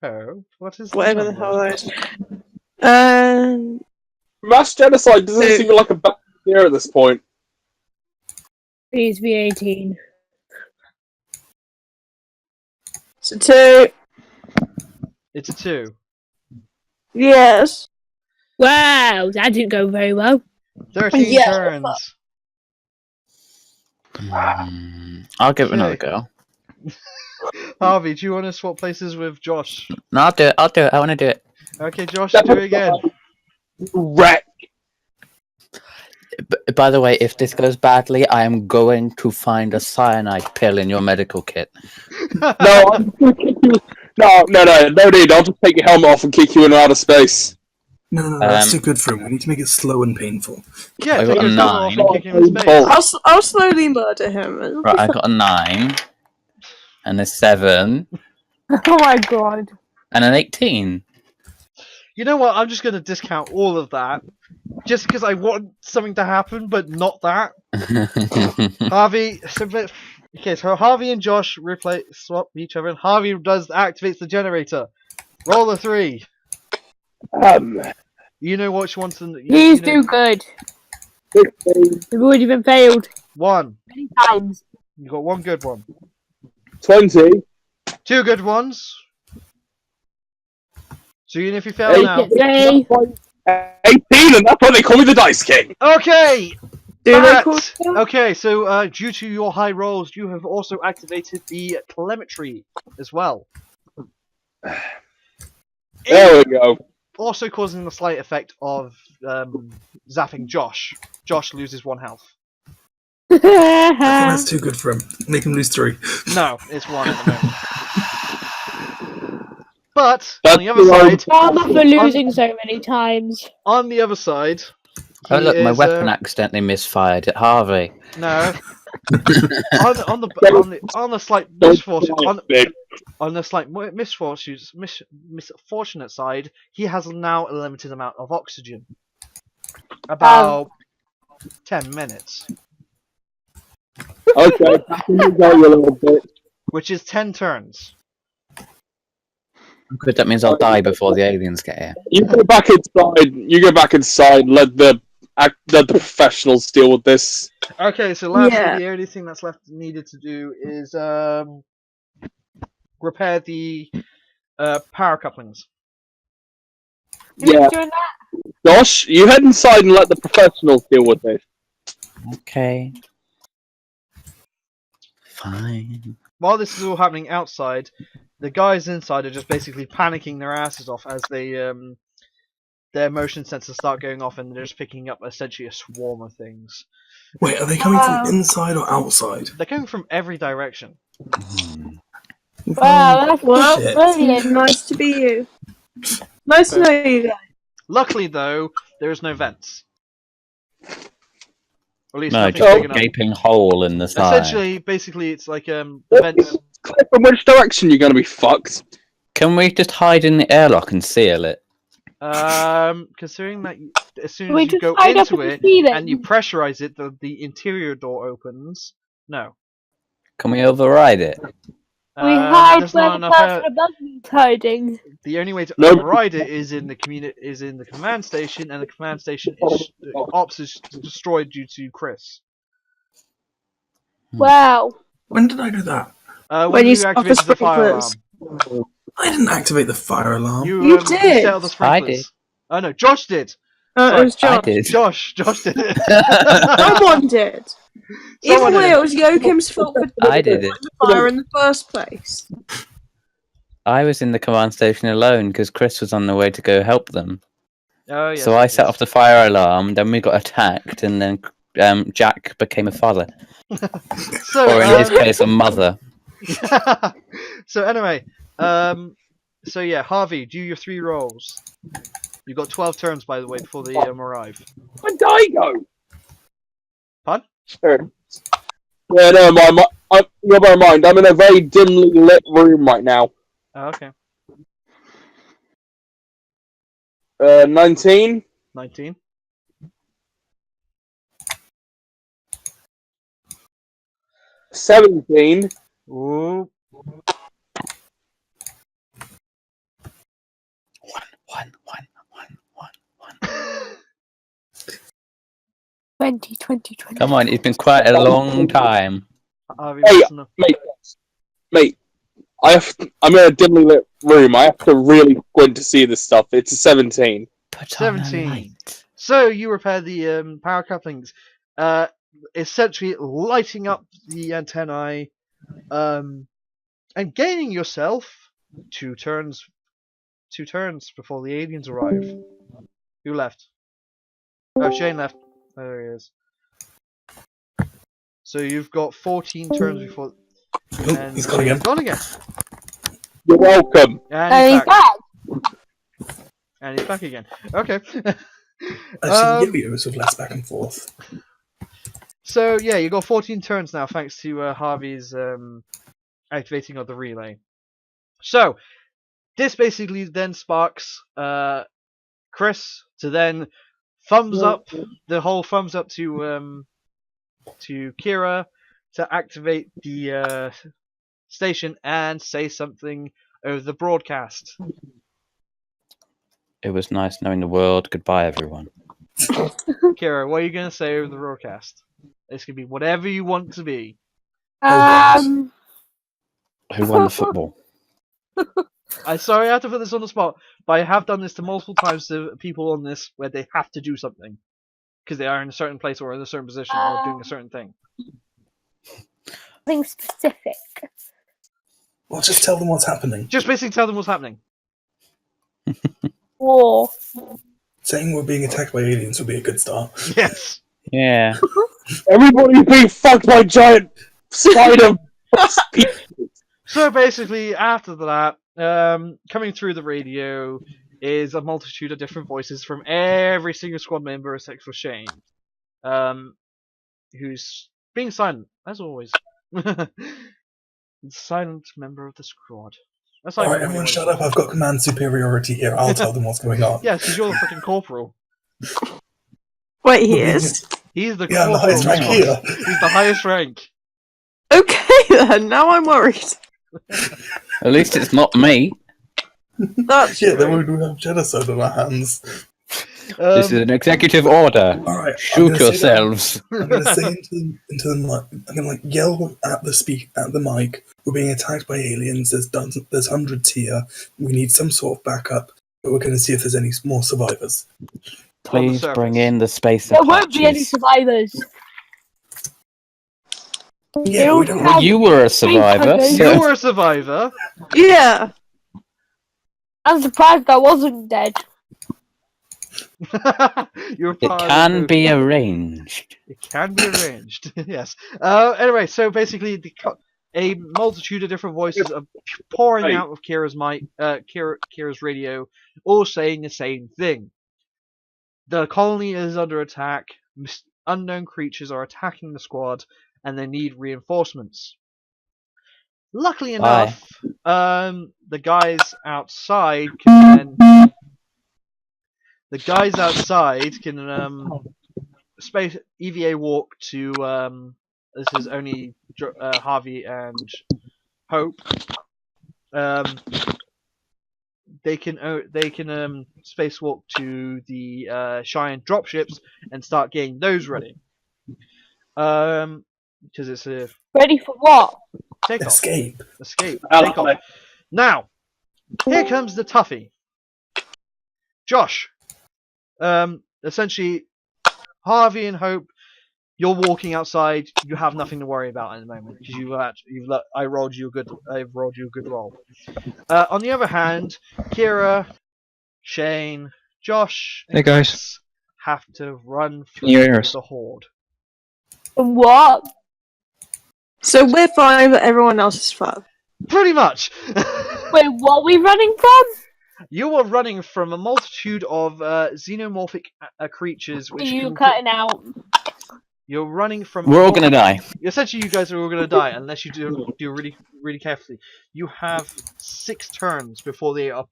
Oh, what is Whatever the number? hell that is. Mass genocide doesn't seem like a bad idea at this point. Please be 18. It's a 2. It's a 2. Yes. Wow, that didn't go very well. 13 Yeah. turns. I'll give it Okay. another go. Harvey, do you want to swap places with Josh? No, I'll do it. I'll do it. I want to do it. Okay, Josh, do it again. Wreck. By the way, if this goes badly, I am going to find a cyanide pill in your medical kit. No, I'm gonna kick you. No need. I'll just take your helmet off and kick you in outer space. No, that's too good for him. We need to make it slow and painful. Yeah, I take got his a helmet off 9. and kick him in the face. I'll slowly murder him. It'll Right, be I fine. got a 9, and a 7, Oh my god. and an 18. You know what? I'm just going to discount all of that. Just because I want something to happen, but not that. Harvey, so Harvey and Josh swap each other, and Harvey activates the generator. Roll a 3. You know which one's He's too good. We've already been failed 1. many times. You got 1 good one. 20. 2 good ones. So even if you fail now. Yay. 18, and that's why they call me the Dice King. Okay. Do they Matt! call him? Okay, so due to your high rolls, you have also activated the telemetry as well. There we go. Also causing the slight effect of zapping Josh. Josh loses 1 health. I think that's too good for him. Make him lose 3. No, it's 1 at the moment. But That's on the other the side, Karma for losing so many times. on the other side, Oh look, my is, weapon accidentally misfired at Harvey. no. on the slight misfortune, on the slight misfortunate side, he has now a limited amount of oxygen. About 10 minutes, Okay, back in the go a little bit. which is 10 turns. Good, that means I'll die before the aliens get here. You go back inside. Let the professionals deal with this. Okay, so lastly, Yeah. the only thing that's needed to do is repair the power couplings. Yeah, Doing that? Josh, you head inside and let the professionals deal with this. Okay. Fine. While this is all happening outside, the guys inside are just basically panicking their asses off as they their motion sensors start going off, and they're just picking up essentially a swarm of things. Wait, are they coming from inside or outside? They're coming from every direction. Wow, that's Well, Shit. brilliant. Nice to be you. Nice to know you guys. Luckily, though, there is no vents. Or at least No, nothing just big a enough. gaping hole in the side. Essentially, basically, it's like the vents. From which direction you're going to be fucked? Can we just hide in the airlock and seal it? Considering that as soon Can we as you just go hide up into in the it ceiling? and you pressurize it, the interior door opens. No. Can we override it? We hide there's where not the enough person above me is hiding. The only way to No. override it is in the command station, and the command station ops is destroyed due to Chris. Wow. When did I do that? When you you set off the activated the fire alarm, sprinklers. I didn't activate the fire alarm. You did. set off the I sprinklers. did. Oh no, Josh did. It was I John. did. Josh did it. Someone did. Someone Either way, did. it was Joachim's fault for I did it. the fire in the first place. I was in the command station alone because Chris was on the way to go help them. Oh yes. So I set off the fire alarm, then we got attacked, and then Jack became a father. So, Or in his case, a mother. so anyway, so yeah, Harvey, do your 3 rolls. You've got 12 turns, by the way, before they arrive. When did I go? Pardon? Sure. Yeah, no, you bear in mind, I'm in a very dimly lit room right now. Oh, okay. 19. 19. 17. Ooh. One. 20. Come on, it's been quite a long time. Harvey, Hey, listen up. Mate, I'm in a dimly lit room. I have to really squint to see this stuff. It's a 17. Put on a 17. light. So you repair the power couplings, essentially lighting up the antennae, and gaining yourself 2 turns. 2 turns before the aliens arrive. Who left? Oh, Shane left. There he is. So you've got 14 turns before. Oh, And he's gone again. Gone again. You're welcome. And he's He's back. back. And he's back again. Okay. Actually, Yo-Yo's with less back and forth. So yeah, you got 14 turns now, thanks to Harvey's activating of the relay. So this basically then sparks Chris to then thumbs up the whole thumbs up to Kira to activate the station and say something over the broadcast. It was nice knowing the world. Goodbye, everyone. Kira, what are you gonna say over the broadcast? This can be whatever you want to be. Who won the football? I'm sorry I have to put this on the spot, but I have done this to multiple times to people on this where they have to do something because they are in a certain place or in a certain position or doing a certain thing. Something specific. Well, just tell them what's happening. Just basically tell them what's happening. War. Saying we're being attacked by aliens would be a good start. Yes. Yeah. Everybody's being fucked by giant spider. So basically, after that, coming through the radio is a multitude of different voices from every single squad member except for Shane, who's being silent as always. Silent member of the squad. That's like Alright, everyone shut up. I've got command superiority here. I'll tell them what's going on. Yeah, because you're the freaking corporal. Wait, he is? He's the Yeah, I'm the corporal. highest rank here. He's the highest rank. Okay then, now I'm worried. At least it's not me. That's Yeah, then true. we would have genocide on our hands. This is an executive order. Alright, Shoot yourselves. I'm going to say into the mic. I'm going to yell at the mic. We're being attacked by aliens. There's hundreds here. We need some sort of backup, but we're going to see if there's any more survivors. Please bring in the space There won't be any Apaches. survivors. Yeah, we don't. Well, you were a survivor. You So You were a survivor. Yeah. I'm surprised I wasn't dead. You're it part of can the- be arranged. It can be arranged. Yes. Anyway, so basically, a multitude of different voices are pouring out of Kira's mic, Kira's radio, all saying the same thing. The colony is under attack. Unknown creatures are attacking the squad, and they need reinforcements. Luckily enough, the guys outside can space EVA walk to this is only Harvey and Hope. They can spacewalk to the Cheyenne dropships and start getting those ready. Because it's a Ready for what? takeoff. Escape. Takeoff. Now, here comes the toughie. Josh. Essentially, Harvey and Hope, you're walking outside. You have nothing to worry about at the moment because I rolled you a good roll. On the other hand, Kira, Shane, Josh, Hey, guys. have to run Can you hear through us? the horde. What? So we're 5, but everyone else is 5. Pretty much. Wait, what are we running from? You are running from a multitude of xenomorphic creatures. Are Which you cutting out? You're running from. We're all gonna die. Essentially, you guys are all gonna die unless you do really, really carefully. You have 6 turns before they are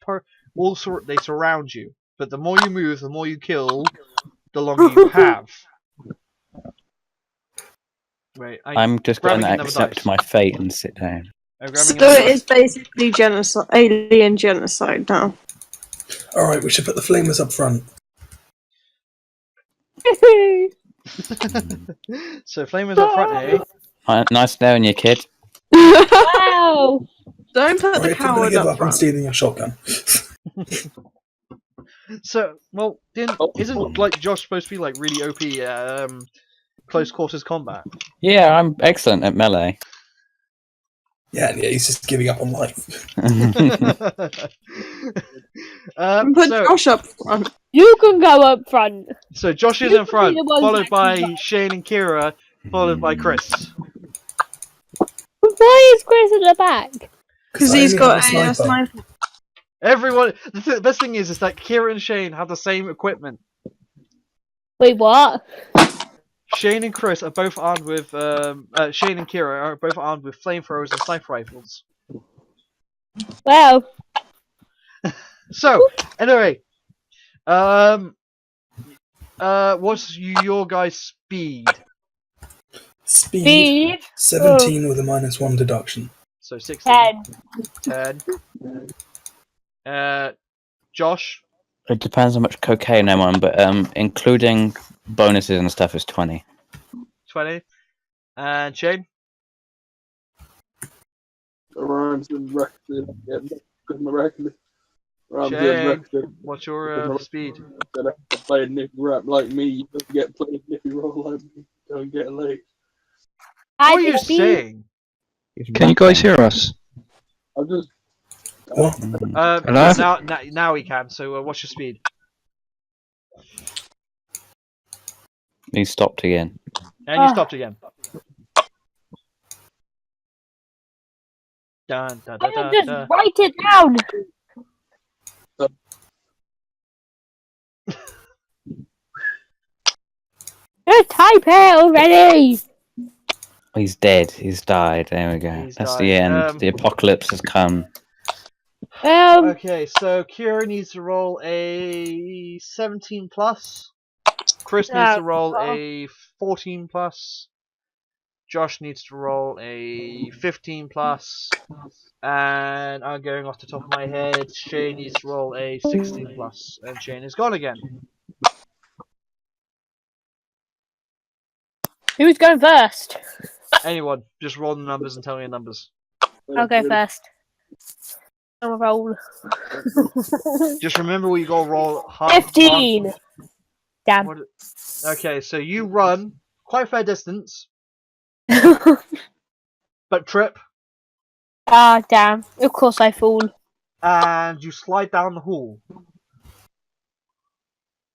they surround you. But the more you move, the more you kill, the longer you have. Wait, I'm just going to grabbing another accept dice. my fate and sit down. I'm So grabbing another it is basically genocide, alien genocide now. Alright, we should put the flamers up front. So flamers up front, eh? Nice knowing you, kid. Wow! Don't put the Right, if you're going coward to give up up on front. stealing a shotgun. So, well, isn't like Josh supposed to be like really OP at close quarters combat? Yeah, I'm excellent at melee. Yeah, he's just giving up on life. Put so, Josh up front. You can go up front. so Josh is You in can front, be the one followed taking by back. Shane and Kira, followed by Chris. Why is Chris at the back? Because I he's only got have a sniper. Everyone. The best thing is that Kira and Shane have the same equipment. Wait, what? Shane and Chris are both armed with. Shane and Kira are both armed with flamethrowers and sniper rifles. Well, So, anyway, what's your guys' speed? Speed, speed 17 with a -1 deduction. So 16. 10. 10. Josh. It depends how much cocaine I'm on, but including bonuses and stuff is 20. 20. And Shane. Rhymes and reckless. Yeah, good miraculous. Rhymes and Shane. reckless. What's your speed? Don't have to play a nippy rap like me. You don't get played nippy roll like me. Don't get late. What are you saying? Can you guys hear us? I'm just. What? Hello? Now we can. So what's your speed? He stopped again. And you stopped again. Dun, dun, I dun, can dun, just dun. write it down. Just type it already. He's dead. He's died. There we go. He's That's died. the end. The apocalypse has come. Okay, so Kira needs to roll a 17 plus. Chris needs to roll a 14 plus. Josh needs to roll a 15 plus. And I'm going off the top of my head. Shane needs to roll a 16 plus. And Shane is gone again. Who's going first? Anyone, just roll the numbers and tell me the numbers. I'll go first. I'm a roll. Just remember we gotta roll 15. Damn. What, okay, so you run quite a fair distance, but trip, Ah, damn. Of course I fall. and you slide down the hall.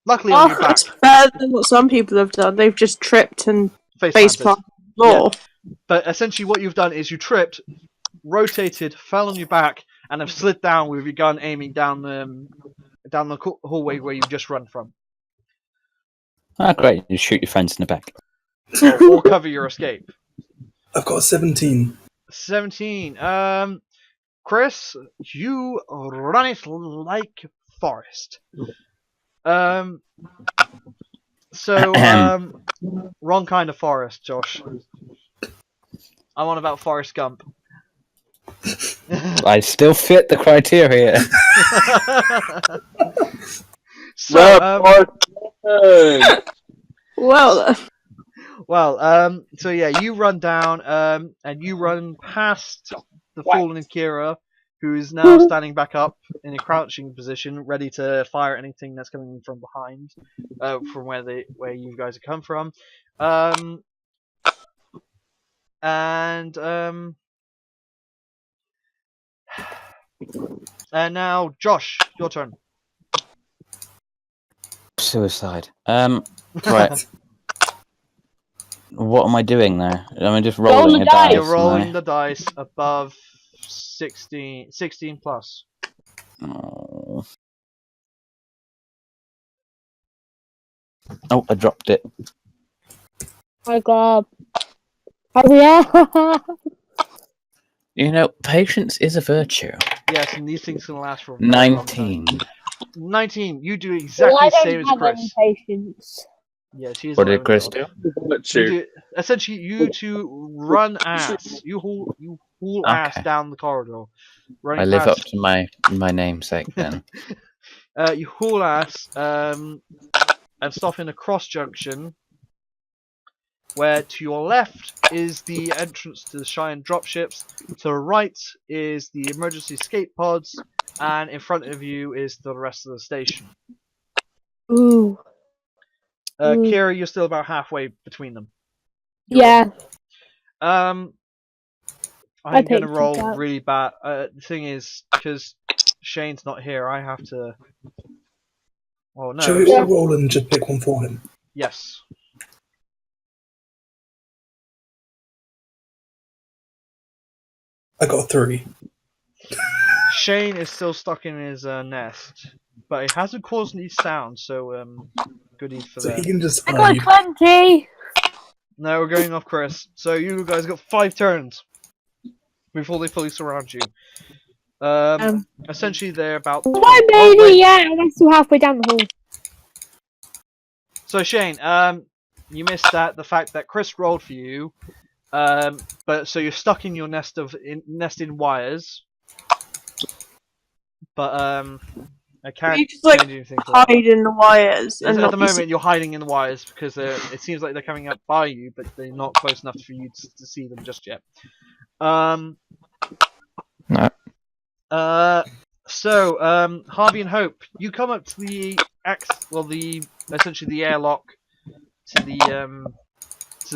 Luckily on your back, That's better than what some people have done. They've just tripped and face face planted. planted the floor. But essentially what you've done is you tripped, rotated, fell on your back, and have slid down with your gun aiming down the hallway where you've just run from. Ah, great. You shoot your friends in the back. Or cover your escape. I've got a 17. 17. Chris, you run it like Forrest. Wrong kind of Forrest, Josh. I'm on about Forrest Gump. I still fit the criteria. So yeah, you run down, and you run past the fallen Kira, who is now standing back up in a crouching position, ready to fire anything that's coming from behind, from where you guys have come from. And now, Josh, your turn. Suicide. Right. What am I doing there? Am I just rolling a dice? You're rolling the dice above 16 plus. Oh. Oh, I dropped it. My God. Hurry up. You know, patience is a virtue. Yes, and these things can last for a very long time. 19. 19. You do exactly Well, I the same as don't have Chris. any patience. Yeah, she is. What did Chris do? Essentially, you two run ass. You haul ass down the corridor. I live up to my namesake then. You haul ass and stop in a cross junction where to your left is the entrance to the Cheyenne dropships, to the right is the emergency escape pods, and in front of you is the rest of the station. Ooh. Kira, you're still about halfway between them. You're Yeah. I'm I gonna picked roll that. really bad. The thing is, because Shane's not here, I have to. Oh no! Shall we all roll and just pick one for him? Yes. I got a 3. Shane is still stuck in his nest, but it hasn't caused any sound, so goody for So he them. can just I got hide. 20. No, we're going off Chris. So you guys got 5 turns before they fully surround you. Essentially they're about. Why Oh, baby? wait. Yeah, I'm still halfway down the hall. So Shane, you missed that the fact that Chris rolled for you, but so you're stuck in your nest in wires. But I can't You just like change anything for that. hide in the wires and At not the be moment, you're hiding in the wires because it seems like they're coming up by you, but they're not close enough for you to see them just yet. No. So Harvey and Hope, you come up to the essentially the airlock to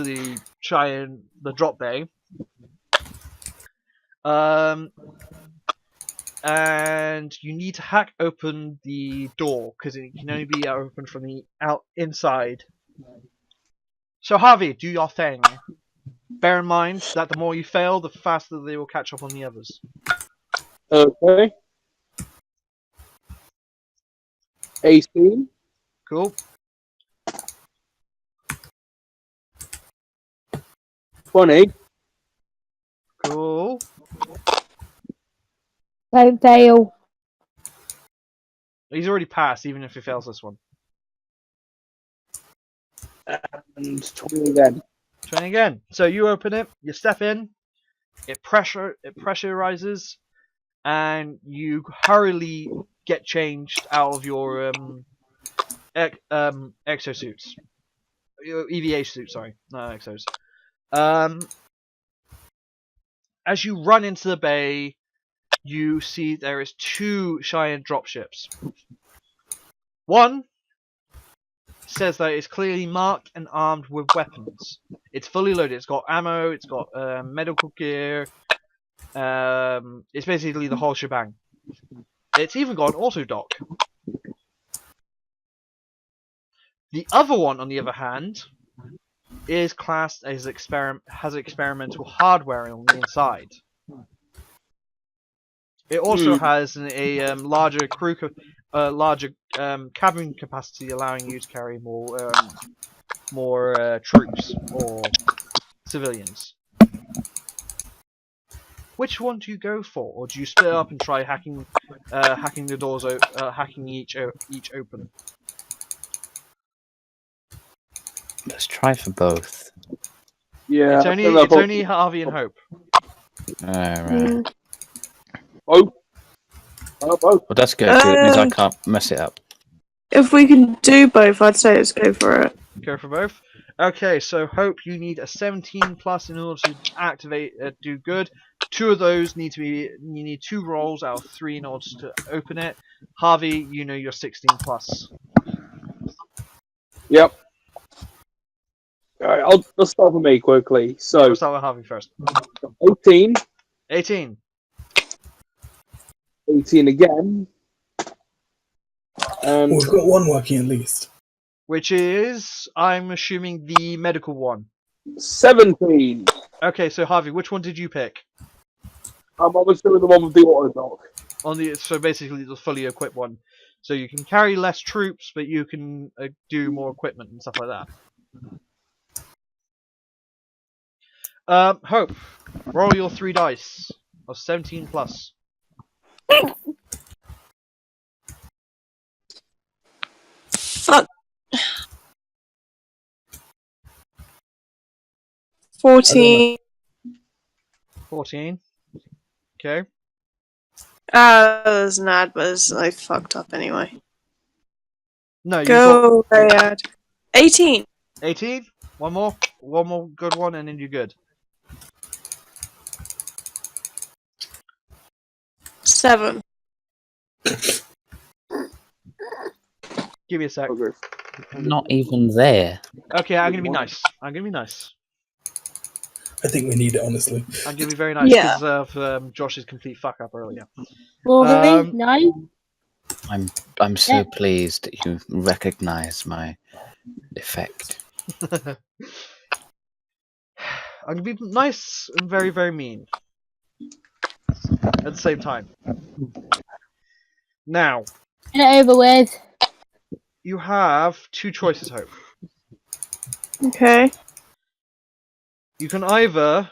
the Cheyenne, the drop bay. And you need to hack open the door because it can only be opened from the inside. So Harvey, do your thing. Bear in mind that the more you fail, the faster they will catch up on the others. Okay. 18. Cool. 20. Cool. Don't fail. He's already passed, even if he fails this one. And 20 again. 20 again. So you open it, you step in, it pressurizes, and you hurriedly get changed out of your exosuits. Your EVA suit, sorry, not exos. As you run into the bay, you see there is 2 Cheyenne dropships. One says that it's clearly marked and armed with weapons. It's fully loaded. It's got ammo. It's got medical gear. It's basically the whole shebang. It's even got an auto dock. The other one, on the other hand, is classed as has experimental hardware on the inside. It also has a larger larger cabin capacity, allowing you to carry more troops or civilians. Which one do you go for, or do you split up and try hacking the doors, hacking each open? Let's try for both. Yeah. It's only Harvey and Hope. Alright. Both. Both. Well, that's good. 'Cause it means I can't mess it up. If we can do both, I'd say let's go for it. Go for both. Okay, so Hope, you need a 17 plus in order to activate do good. 2 of those need to be. You need 2 rolls out of 3 in order to open it. Harvey, you know you're 16 plus. Yep. Alright, let's start with me quickly. So, We'll start with Harvey first. 18. 18. 18 again. Well, And we've got one working at least. Which is, I'm assuming, the medical one. 17. Okay, so Harvey, which one did you pick? I was doing the one with the auto dock. So basically the fully equipped one. So you can carry less troops, but you can do more equipment and stuff like that. Hope, roll your 3 dice of 17 plus. Fuck. 14. 14. Okay. There's an ad, but I fucked up anyway. No, you got Go, Rayad. 18. 18. One more good one, and then you're good. 7. Give me a sec. Okay. Not even there. Okay, I'm gonna be nice. I'm gonna be nice. I think we need it, honestly. I'm gonna be very nice Yeah. because of Josh's complete fuck up earlier. Wolverine? No? I'm so Yeah. pleased that you recognise my effect. I'm gonna be nice and very, very mean at the same time. Now, Get it over with. you have two choices, Hope. Okay. You can either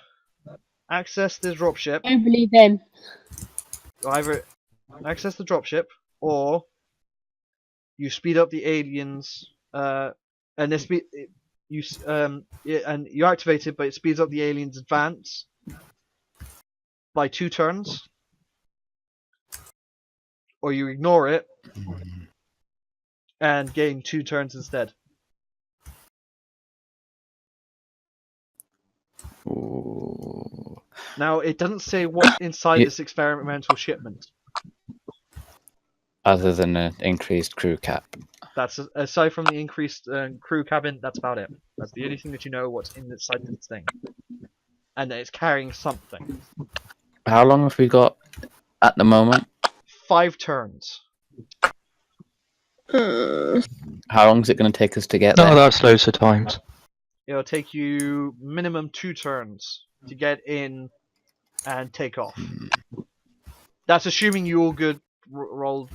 access the dropship, Don't believe him. or you speed up the aliens, and you activate it, but it speeds up the aliens' advance by 2 turns, or you ignore it and gain 2 turns instead. Ooh. Now, it doesn't say what's inside Yeah. this experimental shipment. Other than an increased crew cap. That's aside from the increased crew cabin. That's about it. That's the only thing that you know what's inside this thing, and that it's carrying something. How long have we got at the moment? 5 turns. How long is it going to take us to get No, there? that's loads of times. It'll take you minimum 2 turns to get in and take off. That's assuming you all good rolled.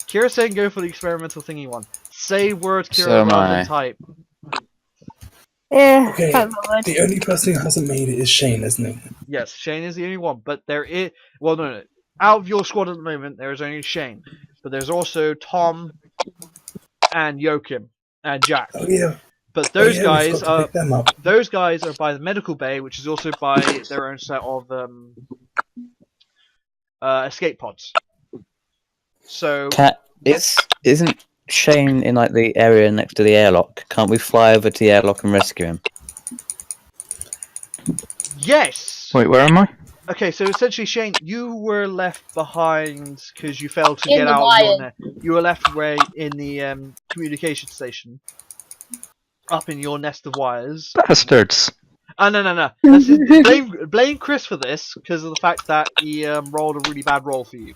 Kira's saying go for the experimental thingy one. Say words, Kira, So am rather I. than type. Yeah, Okay, can't mind. the only person who hasn't made it is Shane, isn't he? Yes, Shane is the only one, but there is... Well, no. Out of your squad at the moment, there is only Shane. But there's also Tom and Joachim and Jack. Oh yeah. But those we guys forgot to are... pick them up. Those guys are by the medical bay, which is also by their own set of escape pods. So Isn't Shane in like the area next to the airlock? Can't we fly over to the airlock and rescue him? yes. Wait, where am I? Okay, so essentially, Shane, you were left behind because you failed to In get the out of your wire. You were left way in the communication station, up in your nest of wires. Bastards. Oh no. This is, blame Chris for this because of the fact that he rolled a really bad roll for you.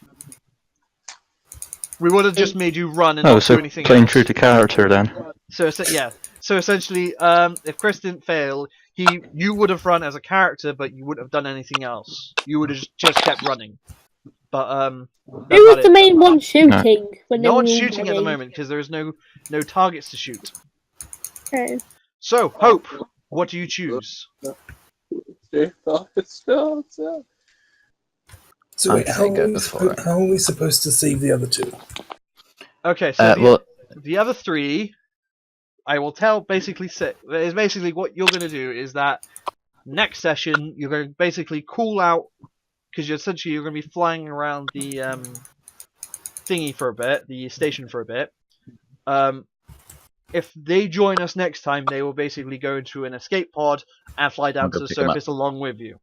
We would have just made you run and Oh, not so do anything playing else. true to character then. So yeah. So essentially, if Chris didn't fail, you would have run as a character, but you wouldn't have done anything else. You would have just kept running. But Who was the main one shooting? When they no were one's all shooting at the running? moment because there is no targets to shoot. Okay. So Hope, what do you choose? So wait, I'd say go for it. how are we supposed to save the other two? Okay, so Well, the other 3, I will tell basically is basically what you're going to do is that next session you're going to basically call out because you're going to be flying around the thingy for a bit, the station for a bit. If they join us next time, they will basically go into an escape pod and fly down to the surface along with you.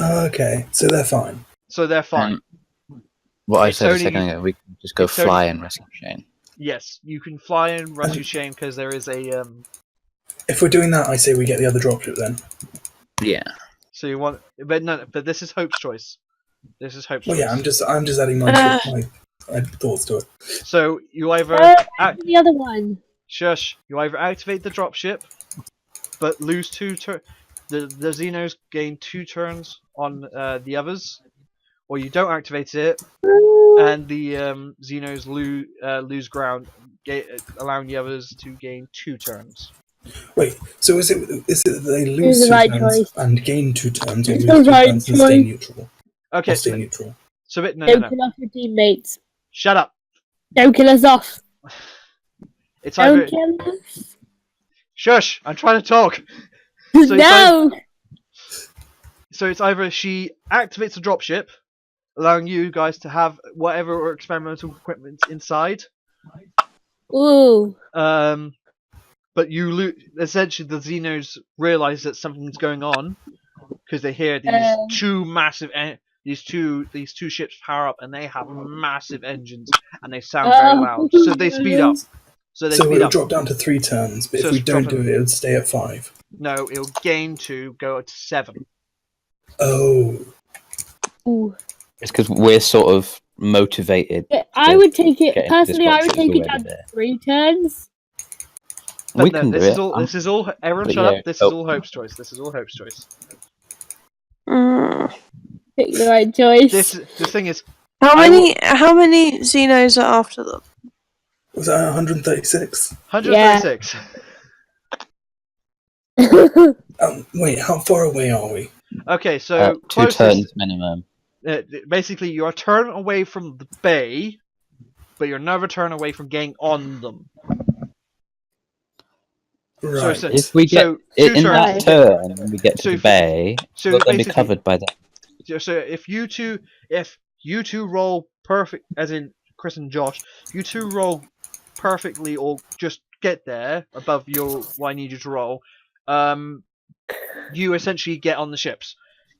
Okay, so they're fine. So they're fine. What I It's said a only- second ago, we can just go it's only- fly and rescue Shane. Yes, you can fly and rescue Shane because there is a If we're doing that, I say we get the other dropship then. Yeah. So you want, but this is Hope's choice. This is Hope's Well, choice. yeah, I'm just adding my thoughts to it. So you either The other one. you either activate the dropship, but lose 2 turns. The Xenos gain 2 turns on the others, or you don't activate it, and the Xenos lose ground, allowing the others to gain 2 turns. Wait, so is it that they It's lose the 2 right turns choice. and gain 2 turns, or It's lose the 2 right turns and stay choice. neutral? Okay, Or stay neutral. so no. Don't kill off your teammates. Shut up. Don't kill us off. It's either Don't kill us. shush. I'm trying to talk. So No! So it's either she activates the dropship, allowing you guys to have whatever experimental equipment inside, Ooh. but essentially the Xenos realize that something's going on because they hear these two massive these two ships power up, and they have massive engines and they sound very loud. So they speed up. So it'll drop down to 3 turns, but So if we it's don't dropping- do it, it'll stay at 5. No, it'll gain 2, go to 7. Oh. Ooh. It's because we're sort of motivated. I would take it Getting personally. I would dysboxes take it already down there. 3 turns. But We no, can do this it. is all. This is all. Everyone, but shut yeah, up. This is all Hope's choice. This is all Hope's choice. Pick the right choice. The thing is, How many Xenos are after them? Was that 136? 136. Wait, how far away are we? Okay, so 2 closest. turns minimum. Basically, you're a turn away from the bay, but you're never a turn away from getting on them. Right. So, If we get so in 2 that turns. turn and we get to So the if- bay, So we'll then be basically, covered by that. so if you two roll perfect, as in Chris and Josh, you two roll perfectly or just get there above what I need you to roll, you essentially get on the ships.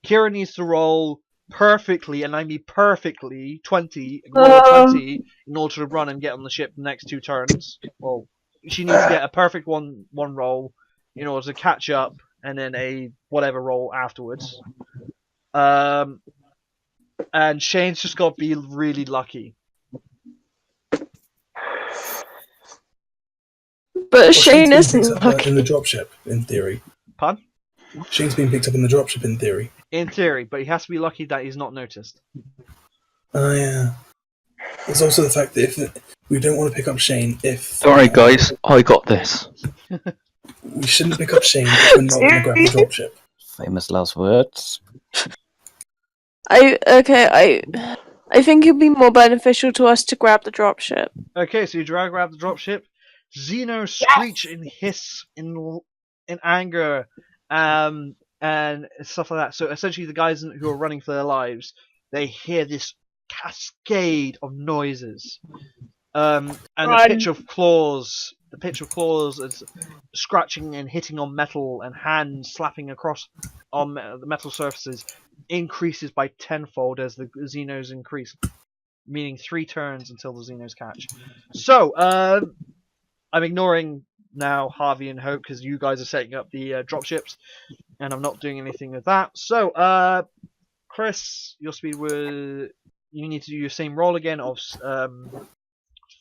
Kira needs to roll perfectly, and I mean perfectly, 20 in order to run and get on the ship the next 2 turns. Well, she needs to get a perfect one roll in order to catch up, and then a whatever roll afterwards. And Shane's just got to be really lucky. But Shane Shane's been isn't picked up lucky. in the dropship, in theory. Pardon? Shane's been picked up in the dropship, in theory. In theory, but he has to be lucky that he's not noticed. Oh, yeah. There's also the fact that if we don't want to pick up Shane, Sorry, guys, I got this. we shouldn't pick up Shane if we're not going to grab the dropship. Famous last words. I think it'd be more beneficial to us to grab the dropship. Okay, so you grab the dropship. Xeno screech and hiss in anger, and stuff like that. So essentially, the guys who are running for their lives, they hear this cascade of noises, and the pitch of claws is scratching and hitting on metal, and hands slapping across on the metal surfaces increases by tenfold as the Xenos increase, meaning 3 turns until the Xenos catch. So, I'm ignoring now Harvey and Hope because you guys are setting up the dropships, and I'm not doing anything with that. So, Chris, your speed was... You need to do your same roll again of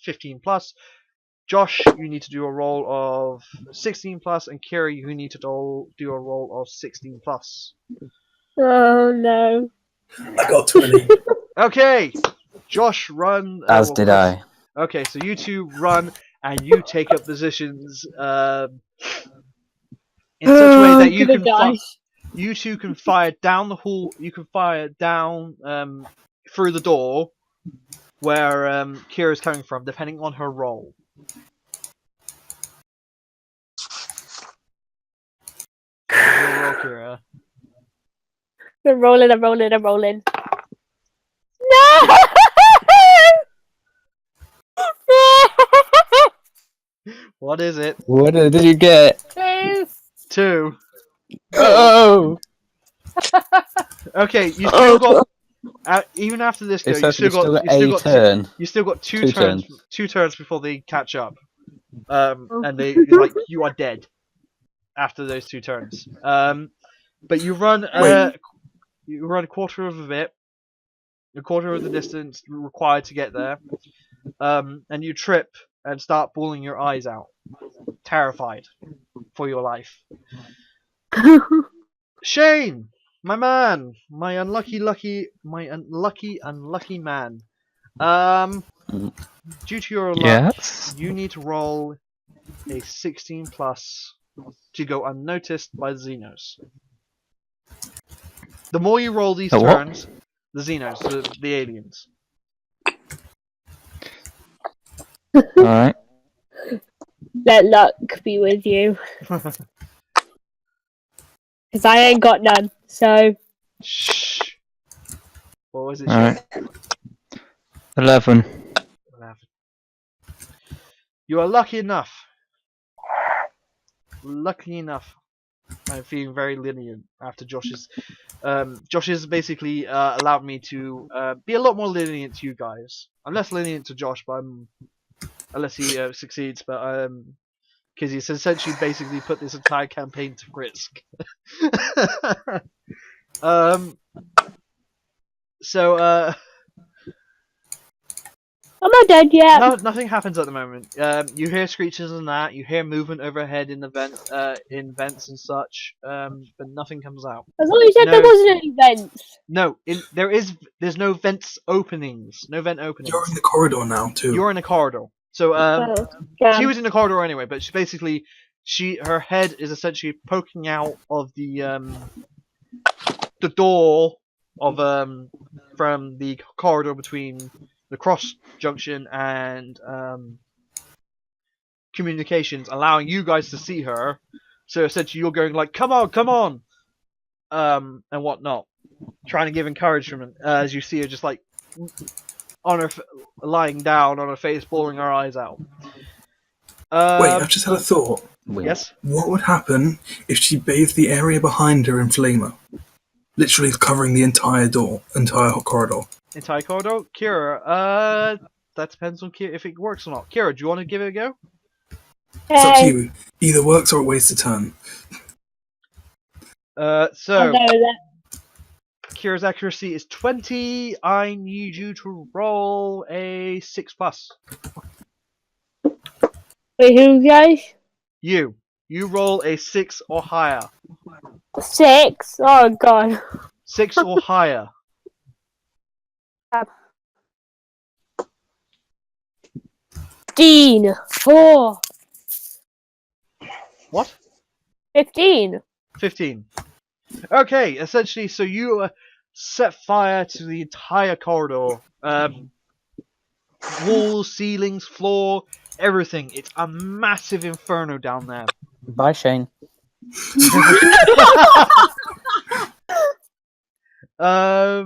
15 plus. Josh, you need to do a roll of 16 plus, and Kira, you need to do a roll of 16 plus. Oh no. I got 20. Okay, Josh, run. As did Chris. I. Okay, so you two run, and you take up positions in such a way that you can you two can fire down the hall. You can fire down through the door where Kira's coming from, depending on her roll. Your roll, Kira. I'm rolling. No! What is it? What did you get? 2. Oh! Okay, you still got. Even after this, though, It's you still got a turn. You still got two Two turns. turns. 2 turns before they catch up. And you are dead after those 2 turns. But you run a quarter of the distance required to get there. And you trip and start bawling your eyes out, terrified for your life. Shane, my man, my unlucky man. Due to your luck, Yes. you need to roll a 16 plus to go unnoticed by the Xenos. The more you roll these A what? turns, the Xenos, the aliens. Alright. Let luck be with you. Because I ain't got none, so... Shh. What was it, Shane? Alright. 11. 11. You are lucky enough luckily enough, I'm feeling very lenient after Josh's. Josh has basically allowed me to be a lot more lenient to you guys. I'm less lenient to Josh, but unless he succeeds, but because he's essentially basically put this entire campaign to risk. So I'm not dead yet. no, nothing happens at the moment. You hear screeches and that. You hear movement overhead in the in vents and such. But nothing comes out. I thought you said No. there wasn't any vents. No, there's no vents openings. No vent openings. You're in the corridor now too. You're in a corridor. So Oh, she damn. was in the corridor anyway, but she basically her head is essentially poking out of the door of from the corridor between the cross junction and communications, allowing you guys to see her. So essentially you're going like, come on, and whatnot, trying to give encouragement as you see her just like on her lying down on her face, bawling her eyes out. Wait, I've just had a thought. Yes. What would happen if she bathed the area behind her in flamer? Literally covering the entire corridor. Entire corridor? Kira, that depends on Kira if it works or not. Kira, do you want to give it a go? It's up to you. Either works or it wastes a turn. So I know that. Kira's accuracy is 20. I need you to roll a 6+. Wait, who, guys? You roll a 6 or higher. 6? Oh, God. 6 or higher. 15. 4. What? 15. 15. Okay, essentially, so you set fire to the entire corridor. Walls, ceilings, floor, everything. It's a massive inferno down there. Bye, Shane. Yeah.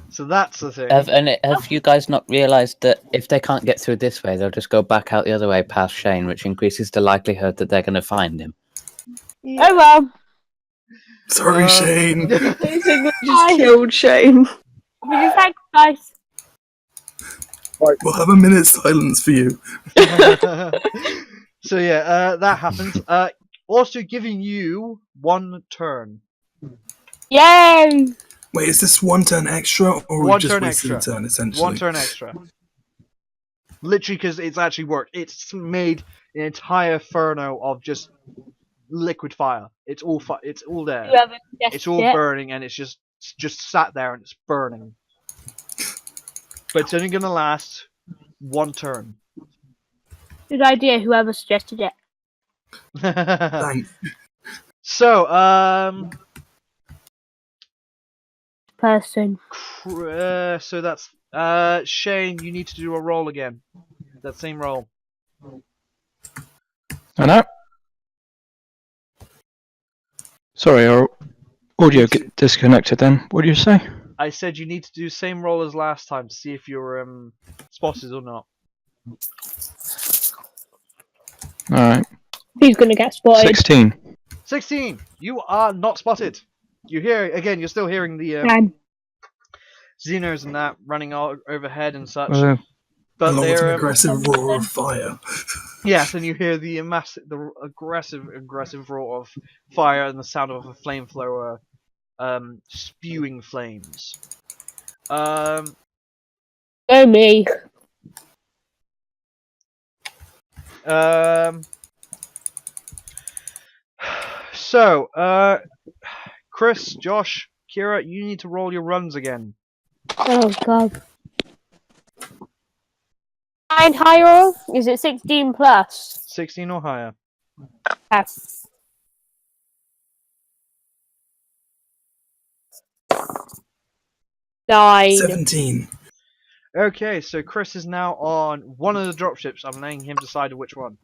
So that's the thing. Have you guys not realised that if they can't get through this way, they'll just go back out the other way past Shane, which increases the likelihood that they're going to find him? Oh, well. Sorry, Shane. Basically just killed Shane. Because sacrifice. We'll have a minute's silence for you. So yeah, that happens. Also giving you 1 turn. Yay! Wait, is this 1 turn extra, or we 1 just turn wasted extra. a turn, essentially? 1 turn extra. Literally, because it's actually worked. It's made an entire inferno of just liquid fire. It's all it's all there. Whoever It's all it. burning, and it's just sat there and it's burning. But it's only gonna last 1 turn. Good idea, whoever suggested it. Thanks. So, Person. so that's Shane. You need to do a roll again. That same roll. I know. Sorry, our audio get disconnected then. What did you say? I said you need to do the same roll as last time to see if you're spotted or not. Alright. Who's gonna get spotted? 16. 16. You are not spotted. You hear again. You're still hearing the Man. Xenos and that running all overhead and such. Along with an they're aggressive roar of fire. yes, and you hear the aggressive roar of fire and the sound of a flamethrower spewing flames. Go me. So, Chris, Josh, Kira, you need to roll your runs again. Oh, God. 9 higher? Is it 16 plus? 16 or higher. Yes. Nine. 17. Okay, so Chris is now on one of the dropships. I'm letting him decide which one.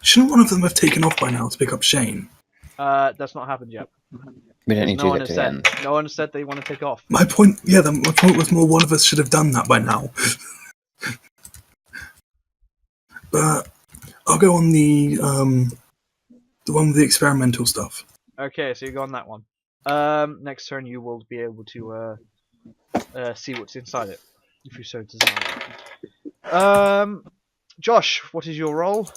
Shouldn't one of them have taken off by now to pick up Shane? That's not happened yet. We don't need No to one get has to the said. end. No one said they want to take off. My point was more one of us should have done that by now. But I'll go on the one with the experimental stuff. Okay, so you go on that one. Next turn you will be able to see what's inside it, if you so desire. Josh, what is your role?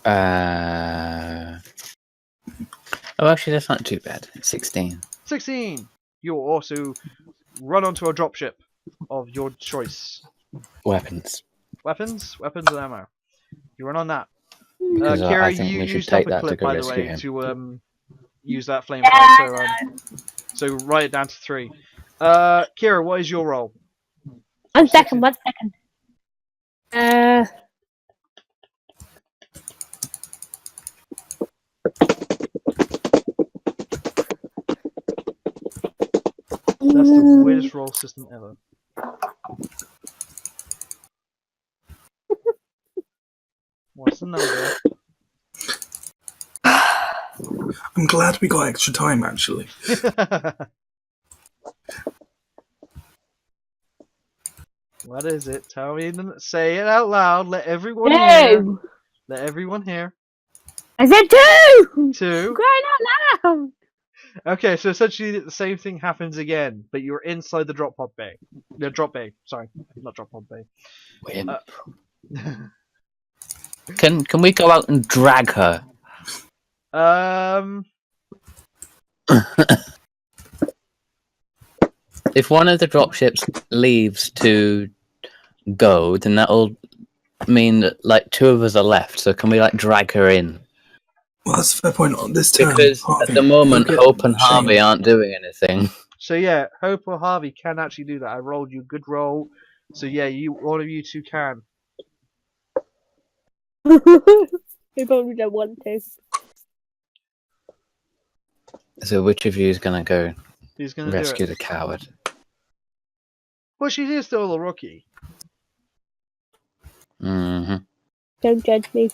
Oh, actually, that's not too bad. 16. 16. You will also run onto a dropship of your choice. Weapons. Weapons and ammo. You run on that. Because I Kira, think you we should used up take a that to clip, go by the rescue way, him. to use that flamethrower. So write it down to 3. Kira, what is your role? 1 second, 1 second. That's the weirdest roll system ever. What's the number? I'm glad we got extra time, actually. What is it? Tell me. Say it out loud. Let everyone hear. 2! Let everyone hear. I said 2! 2. Crying out loud! Okay, so essentially the same thing happens again, but you're inside the drop pod bay. The drop bay. Sorry, not drop pod bay. Wimp. Can we go out and drag her? If one of the dropships leaves to go, then that'll mean that like 2 of us are left. So can we like drag her in? Well, that's a fair point on this turn. Because Harvey, at the moment, you'll get Hope and Shane. Harvey aren't doing anything. So yeah, Hope or Harvey can actually do that. I rolled you a good roll. So yeah, all of you two can. We probably don't want to. So which of you is gonna go Who's gonna rescue do the coward? it? Well, she is still a rookie. Mm-hmm. Don't judge me.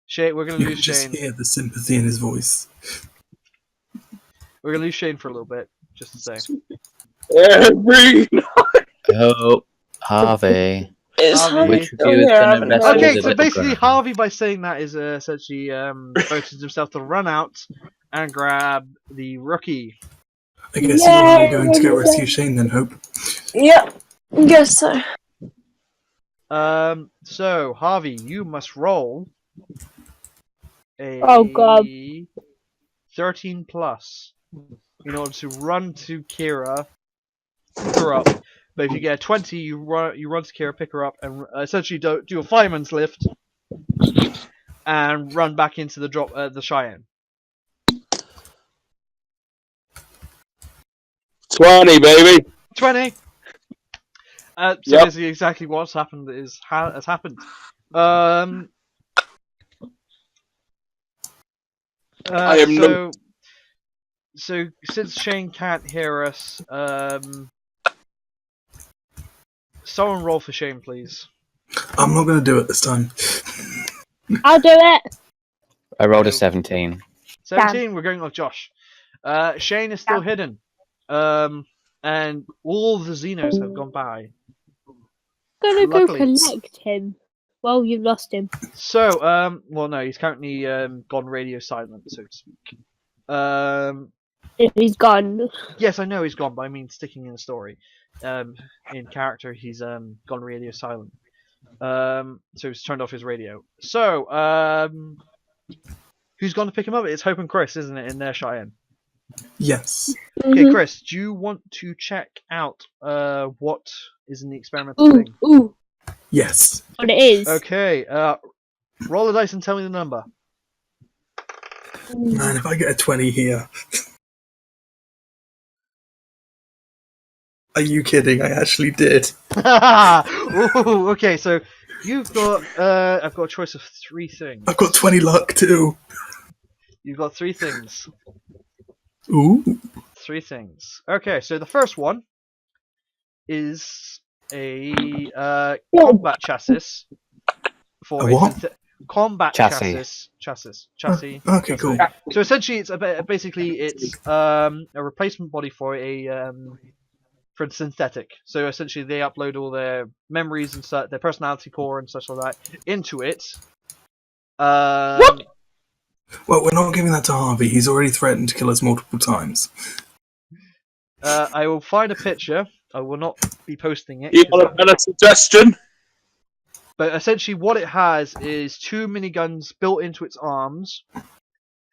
Shane, we're gonna You lose can just Shane. hear the sympathy in his voice. We're gonna lose Shane for a little bit, just to say. Every Oh, Harvey. Is Harvey. Harvey Which of still you is here? I gonna haven't rescue Okay, the so little basically girl? Harvey, by saying that, is essentially voted himself to run out and grab the rookie. I guess you're only going to go rescue Shane then, Hope. Yep. Guess so. So Harvey, you must roll a Oh, God. 13 plus in order to run to Kira, pick her up. But if you get a 20, you run to Kira, pick her up, and essentially do a fireman's lift and run back into the Cheyenne. 20, baby. 20. So Yep. basically, exactly what's happened has happened. I am so since Shane can't hear us, someone roll for Shane, please. I'm not going to do it this time. I'll do it. I rolled a 17. 17. We're going with Josh. Shane is still hidden. And all the Xenos have gone by. Gonna go Luckily. collect him. Well, you've lost him. So, well, no, he's currently gone radio silent, so to speak. He's gone. Yes, I know he's gone, but I mean sticking in the story. In character, he's gone radio silent. So he's turned off his radio. So, who's gone to pick him up? It's Hope and Chris, isn't it, in their Cheyenne? Yes. Okay, Chris, do you want to check out what is in the experimental Ooh, thing? ooh. Yes. What it is. Okay, roll the dice and tell me the number. Man, if I get a 20 here. Are you kidding? I actually did. Ooh, okay, so you've got I've got a choice of 3 things. I've got 20 luck too. You've got 3 things. Ooh. 3 things. Okay, so the first one is a combat chassis for A what? combat Chassis. chassis. Okay, cool. So essentially, it's basically it's a replacement body for a for synthetic. So essentially, they upload all their memories and such, their personality core and such like that into it. Well, we're not giving that to Harvey. He's already threatened to kill us multiple times. I will find a picture. I will not be posting it. You want a better suggestion? But essentially, what it has is 2 miniguns built into its arms,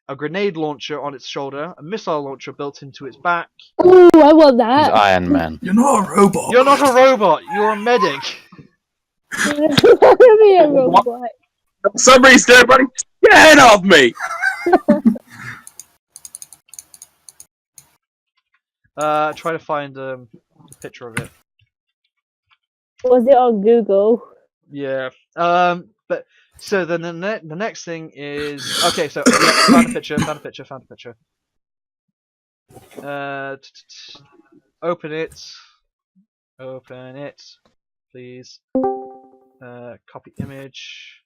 a grenade launcher on its shoulder, a missile launcher built into its back. Ooh, I want He's that. Iron Man. You're not a robot. You're not a robot. You're a medic. Be a robot. For some reason, everybody's scared of me. Try to find a picture of it. Was it on Google? Yeah. But so then the next thing is okay. So yeah, found a picture. Open it. Open it, please. Copy image.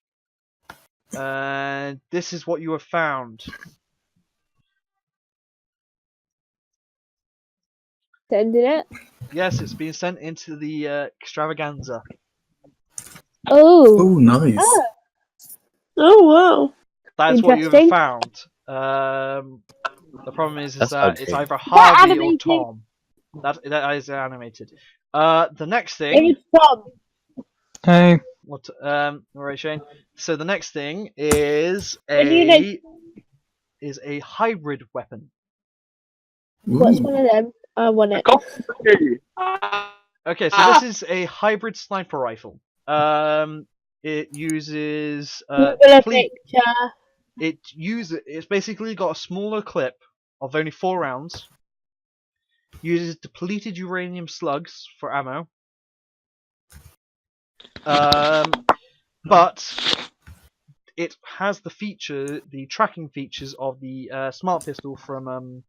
And this is what you have found. Sending it. Yes, it's been sent into the extravaganza. Oh. Oh, nice. Ah, Oh wow. That's what you've Interesting. found. The problem is That's that it's ugly. either Harvey or animated. Tom. That is animated. The next thing. it's Tom. Hey, What? Alright, Shane. So the next thing is When you a hybrid weapon. What's Ooh. one of them? I want it. Okay, so this is a hybrid sniper rifle. It uses Google a ple- picture. it's basically got a smaller clip of only 4 rounds. Uses depleted uranium slugs for ammo. But it has the tracking features of the smart pistol from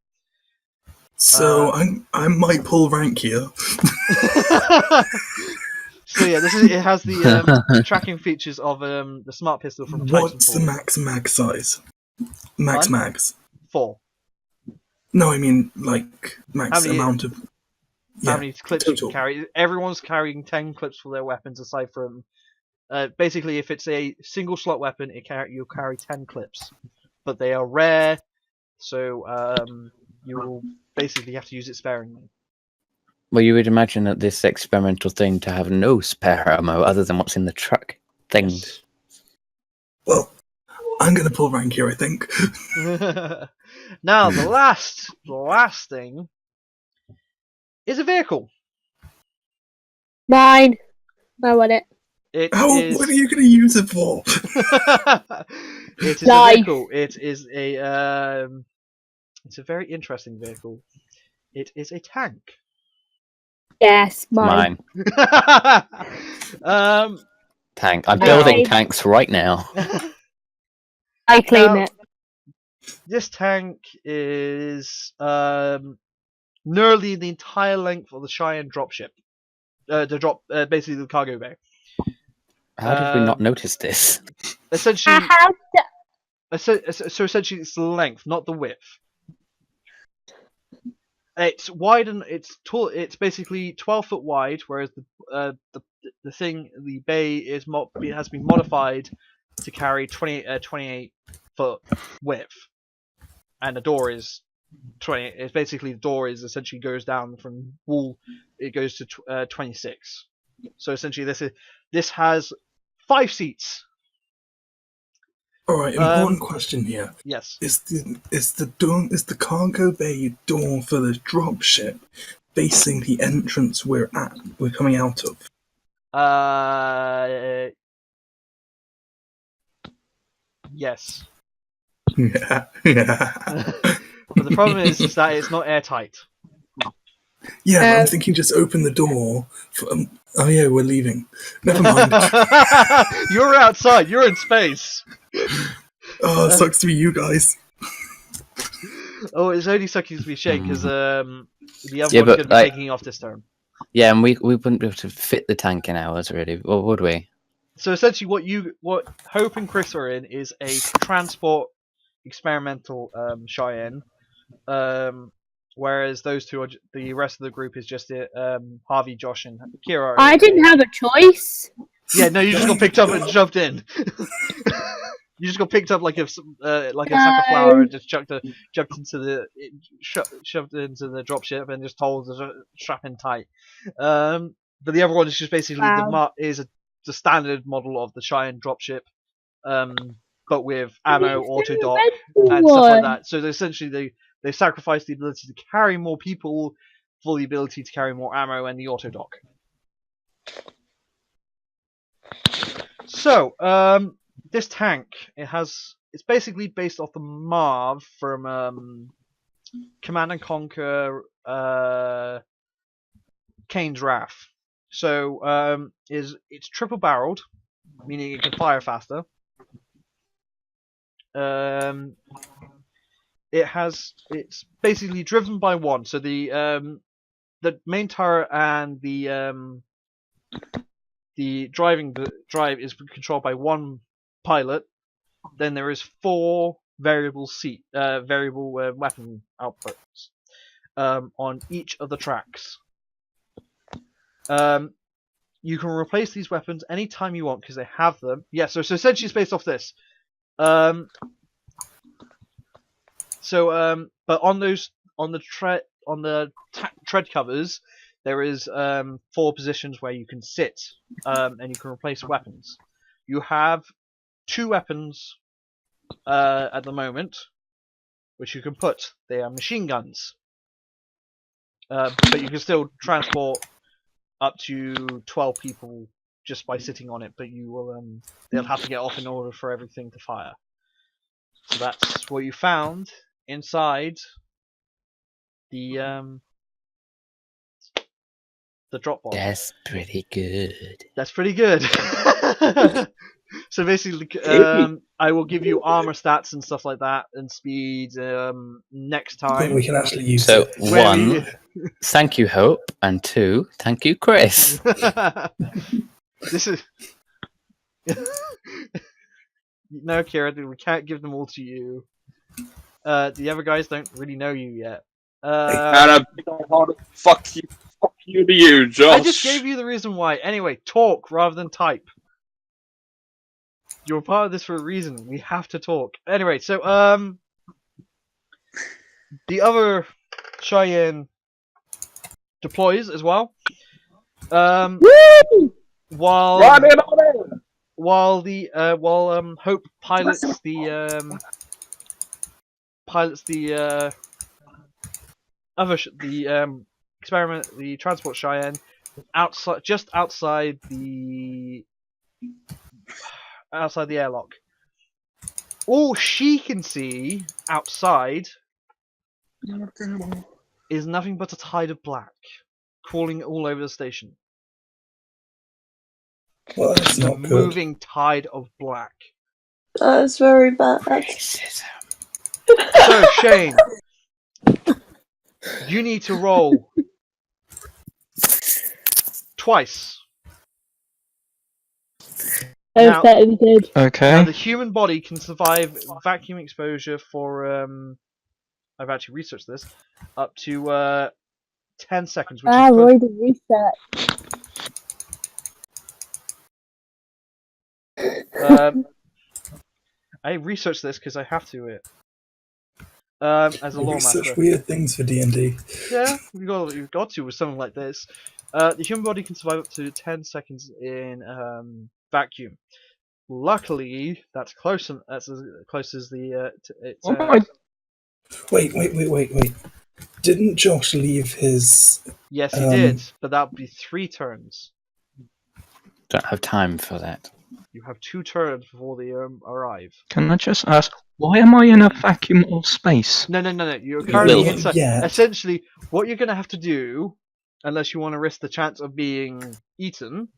So I might pull rank here. So yeah, it has the tracking features of the smart pistol from What's the Titanfall. max mag size? Max Pardon? mags. 4. No, I mean like max How many- amount of. How Yeah, many clips you total. can carry? Everyone's carrying 10 clips for their weapons, aside from basically if it's a single slot weapon, you'll carry 10 clips, but they are rare, so you will basically have to use it sparingly. Well, you would imagine that this experimental thing to have no spare ammo other than what's in the truck things. Well, I'm gonna pull rank here, I think. Now the last thing is a vehicle. Mine. I want it. It How? is. What are you gonna use it for? It is Life. a vehicle. It is a it's a very interesting vehicle. It is a tank. Yes, mine. Mine. Tank. I'm No. building tanks right now. I claim Now- it. This tank is nearly the entire length of the Cheyenne dropship. Basically the cargo bay. How did we not notice this? Essentially, I have to. so essentially, it's the length, not the width. It's wide and it's tall. It's basically 12 foot wide, whereas the bay has been modified to carry 28 foot width, and the door is 20. It's basically the door is essentially goes down from wall. It goes to 26. So essentially, this has 5 seats. All right, important question here. Yes. Is the cargo bay door for the dropship facing the entrance we're coming out of? Yes. Yeah. But the problem is that it's not airtight. Yeah, I'm thinking just open the door. Oh yeah, we're leaving. Never mind. You're outside. You're in space. Oh, it sucks to be you guys. Oh, it's only sucking to be Shane because the other Yeah, one's but, going to be like- taking off this turn. Yeah, and we wouldn't be able to fit the tank in ours, really, or would we? So essentially, what Hope and Chris are in is a transport experimental Cheyenne, whereas those two are the rest of the group is just Harvey, Josh, and Kira. I didn't have a choice. Yeah, no, you just got picked up and shoved in. You just got picked up like a sack of flour and just jumped into shoved into the dropship and just told to strap in tight. But the other one is just basically the standard model of the Cheyenne dropship, but with ammo, auto dock, and stuff like that. So essentially they sacrifice the ability to carry more people for the ability to carry more ammo and the auto dock. So, this tank, it's basically based off the Marv from Command and Conquer Kane's Wrath. So, it's triple barreled, meaning it can fire faster. It's basically driven by one. So the main turret and the drive is controlled by one pilot. Then there is 4 variable weapon outputs on each of the tracks. You can replace these weapons anytime you want because they have them. Yeah, so essentially it's based off this. But on the tread covers, there is 4 positions where you can sit, and you can replace weapons. You have 2 weapons at the moment, which you can put. They are machine guns, but you can still transport up to 12 people just by sitting on it. But you will they'll have to get off in order for everything to fire. So that's what you found inside the drop box. That's pretty good. That's pretty good. So basically, I will give you armor stats and stuff like that, and speed next time. We can actually use So it. 1, thank you, Hope, and 2, thank you, Chris. This is no, Kira. We can't give them all to you. The other guys don't really know you yet. And fuck you to you, Josh. I just gave you the reason why. Anyway, talk rather than type. You're part of this for a reason. We have to talk. Anyway, so the other Cheyenne deploys as well. While Hope pilots the transport Cheyenne just outside the airlock. All she can see outside is nothing but a tide of black crawling all over the station. Well, that's A not good. moving tide of black. That's very bad. So, Shane, you need to roll twice. Now, That'd be good. Okay. Now, the human body can survive vacuum exposure for, I've actually researched this, up to 10 seconds. Which is Roy did research. I researched this because I have to. As a law Research master. weird things for D&D. Yeah, you've got to with something like this. The human body can survive up to 10 seconds in vacuum. Luckily, that's close. That's as close as the. Wait. Didn't Josh leave his... Yes, he did, but that would be 3 turns. Don't have time for that. You have 2 turns before they arrive. Can I just ask, why am I in a vacuum of space? No. You're currently Will. inside. Yeah. Essentially, what you're going to have to do, unless you want to risk the chance of being eaten,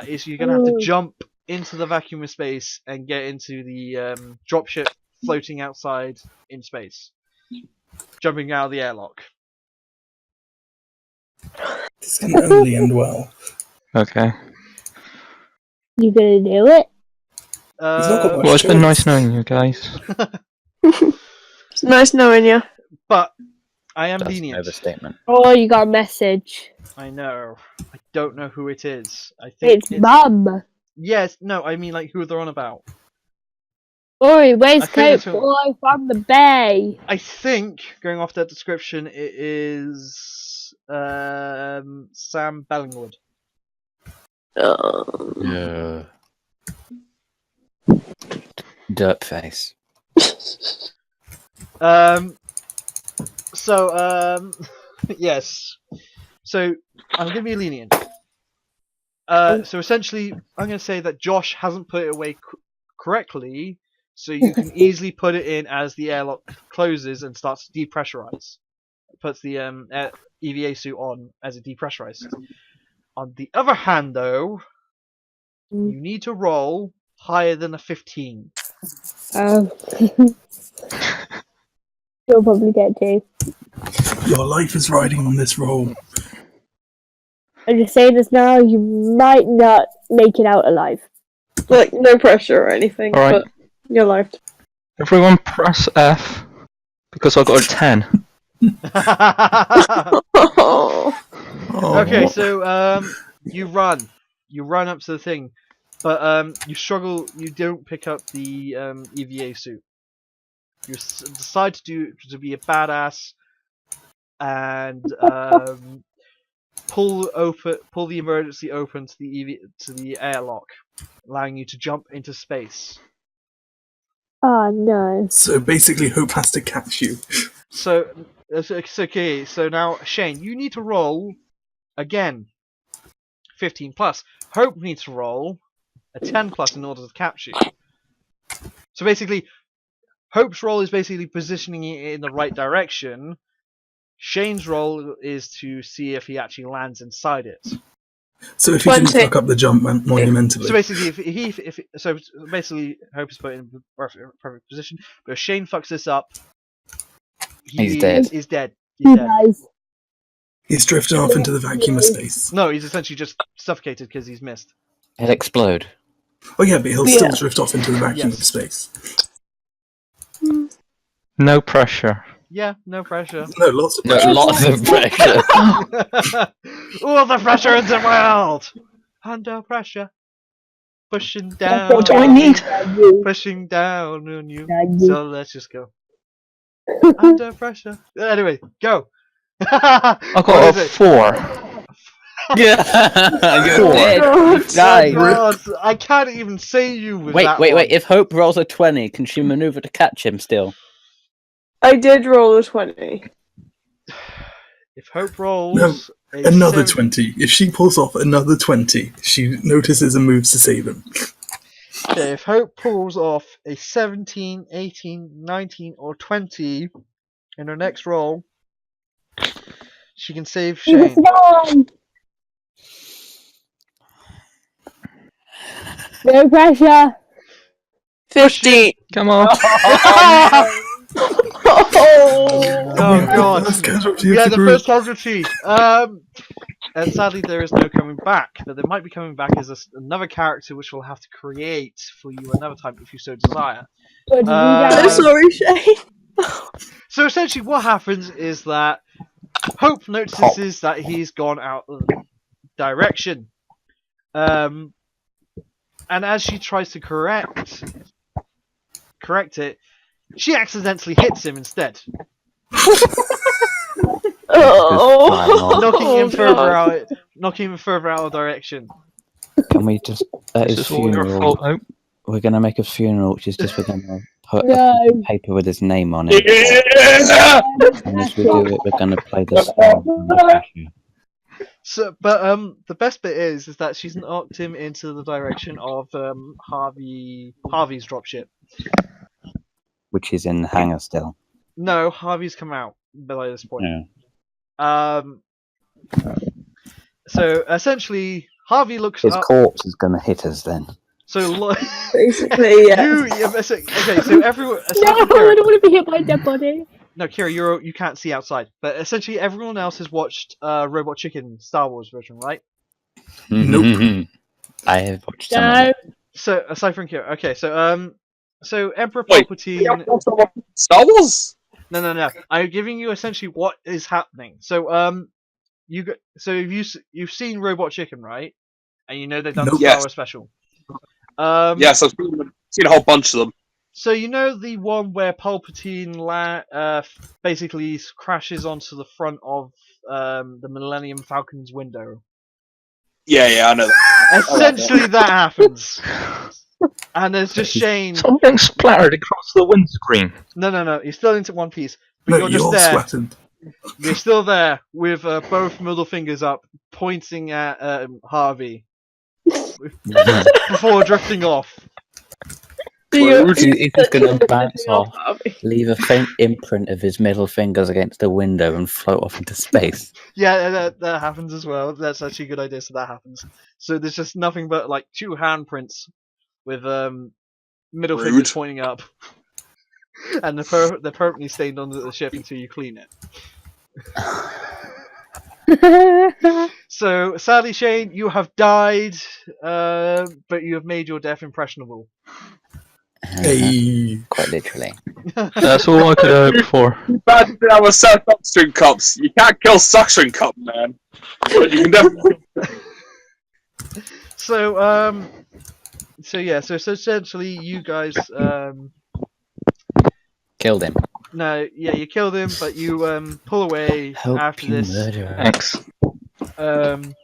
is you're going to have to jump into the vacuum of space and get into the dropship floating outside in space. Jumping out of the airlock. This can only end well. Okay. You gonna do it? He's not got much Well, it's been choice. nice knowing you guys. It's nice knowing you. But I am That's an lenient. overstatement. Oh, you got a message. I know. I don't know who it is. I think It's Mum. Yes, no, I mean like who they're on about. Oi, where's I think it's Cope Boy from the Bay? I think, going off that description, it is Sam Bellingwood. Yeah. Dirt face. Yes. So I'm gonna be lenient. So essentially, I'm gonna say that Josh hasn't put it away correctly, so you can easily put it in as the airlock closes and starts to depressurize. It puts the EVA suit on as it depressurizes. On the other hand, though, you need to roll higher than a 15. Oh. You'll probably get to. Your life is riding on this roll. I'm just saying this now, you might not make it out alive. Like, no pressure or anything, All right. but your life. Everyone press F because I got a 10. Oh. Okay, so you run up to the thing, but you struggle. You don't pick up the EVA suit. You decide to be a badass and pull the emergency open to the airlock, allowing you to jump into space. Oh no. So basically, Hope has to catch you. So it's okay. So now Shane, you need to roll again. 15 plus. Hope needs to roll a 10 plus in order to catch you. So basically, Hope's role is basically positioning it in the right direction. Shane's role is to see if he actually lands inside it. So if he can 20. fuck up the jump monumentally. So basically, basically Hope is put in the perfect position. But if Shane fucks this up, He's dead. He's dead. He He's dead. dies. He's drifting off into the vacuum of space. No, he's essentially just suffocated because he's missed. He'll explode. Oh yeah, but he'll still drift off into the vacuum Yes. of space. No pressure. Yeah, no pressure. No, lots of No, pressure. lots of pressure. All the pressure in the world! Under pressure. Pushing down. What do I need? Pushing down on you. Daddy. So let's just go. Under pressure. Anyway, go. I What got is a it? 4. Yeah, you're Four. dead. Oh, You died. God, I can't even say you with that Wait. one. If Hope rolls a 20, can she maneuver to catch him still? I did roll a 20. If Hope rolls Another 7 20. If she pulls off another 20, she notices and moves to save him. Okay, if Hope pulls off a 17, 18, 19, or 20 in her next roll, she can save He was Shane. gone. No pressure. 15. Come on. Oh God! First casualty Yeah, of the the group. first casualty. And sadly, there is no coming back. But there might be coming back as another character, which we'll have to create for you another time if you so desire. Good, we I'm Um, died. sorry, Shane. So essentially, what happens is that Hope notices that he's gone out of direction, and as she tries to correct it, she accidentally hits him instead, Oh. knocking him further out of direction. Can we just... At This his is all your funeral, fault, Hope. we're going to make a funeral, which is just we're going to put a No. piece of paper with his name on it. Yeah! And as we do it, we're going to play the song. Under Pressure. So, but the best bit is that she's knocked him into the direction of Harvey's dropship. Which is in the hangar still. No, Harvey's come out by this point. Yeah. So essentially, Harvey looks His up. corpse is going to hit us then. So Basically, yeah. okay, so everyone. No, I don't want to be hit by a dead body. No, Kira, you can't see outside. But essentially, everyone else has watched Robot Chicken Star Wars version, right? Nope. I have watched some of No. it. So aside from Kira, okay, so Emperor Wait. Palpatine. Star Wars? No. I'm giving you essentially what is happening. So you've seen Robot Chicken, right? And you know they've done the Nope. Star Yes. Wars special. Yes, I've seen a whole bunch of them. So you know the one where Palpatine basically crashes onto the front of the Millennium Falcon's window. Yeah, I know that. Essentially, that happens, and there's just Shane. Something splattered across the windscreen. No. You're still into one piece, but No, you're just you're there. sweating. You're still there with both middle fingers up, pointing at Harvey before drifting off. He's just going to bounce off, leave a faint imprint of his middle fingers against the window, and float off into space. Yeah, that happens as well. That's actually a good idea. So that happens. So there's just nothing but like 2 handprints with middle Rude. fingers pointing up, and they're permanently stained onto the ship until you clean it. So sadly, Shane, you have died, but you have made your death impressionable. Hey. Quite literally. That's all I could hope for. Bad thing I was selling suction cups. You can't kill suction cup, man. But you can definitely. So essentially, you guys Killed him. you killed him, but you pull away Help after you, this, murderer. Thanks. lamenting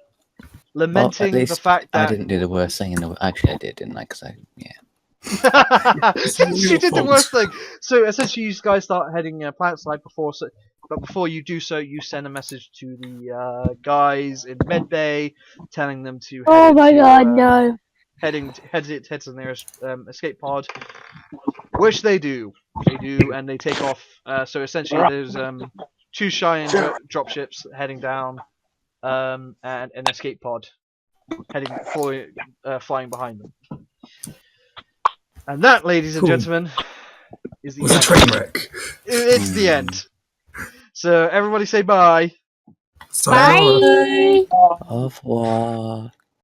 Well, the at least fact I that didn't do the worst thing in the. Actually, I did, didn't I? Because yeah. she did the worst thing. So essentially, you guys start heading planet side but before you do so, you send a message to the guys in Medbay, telling them to. Oh my god, no. Head to the nearest escape pod, which they do. And they take off. So essentially, there's 2 Cheyenne dropships heading down, and an escape pod flying behind them. And that, ladies and Cool. gentlemen, is the Was a end. train wreck. It's the end. So everybody say bye. Sayonara. Bye. Au revoir.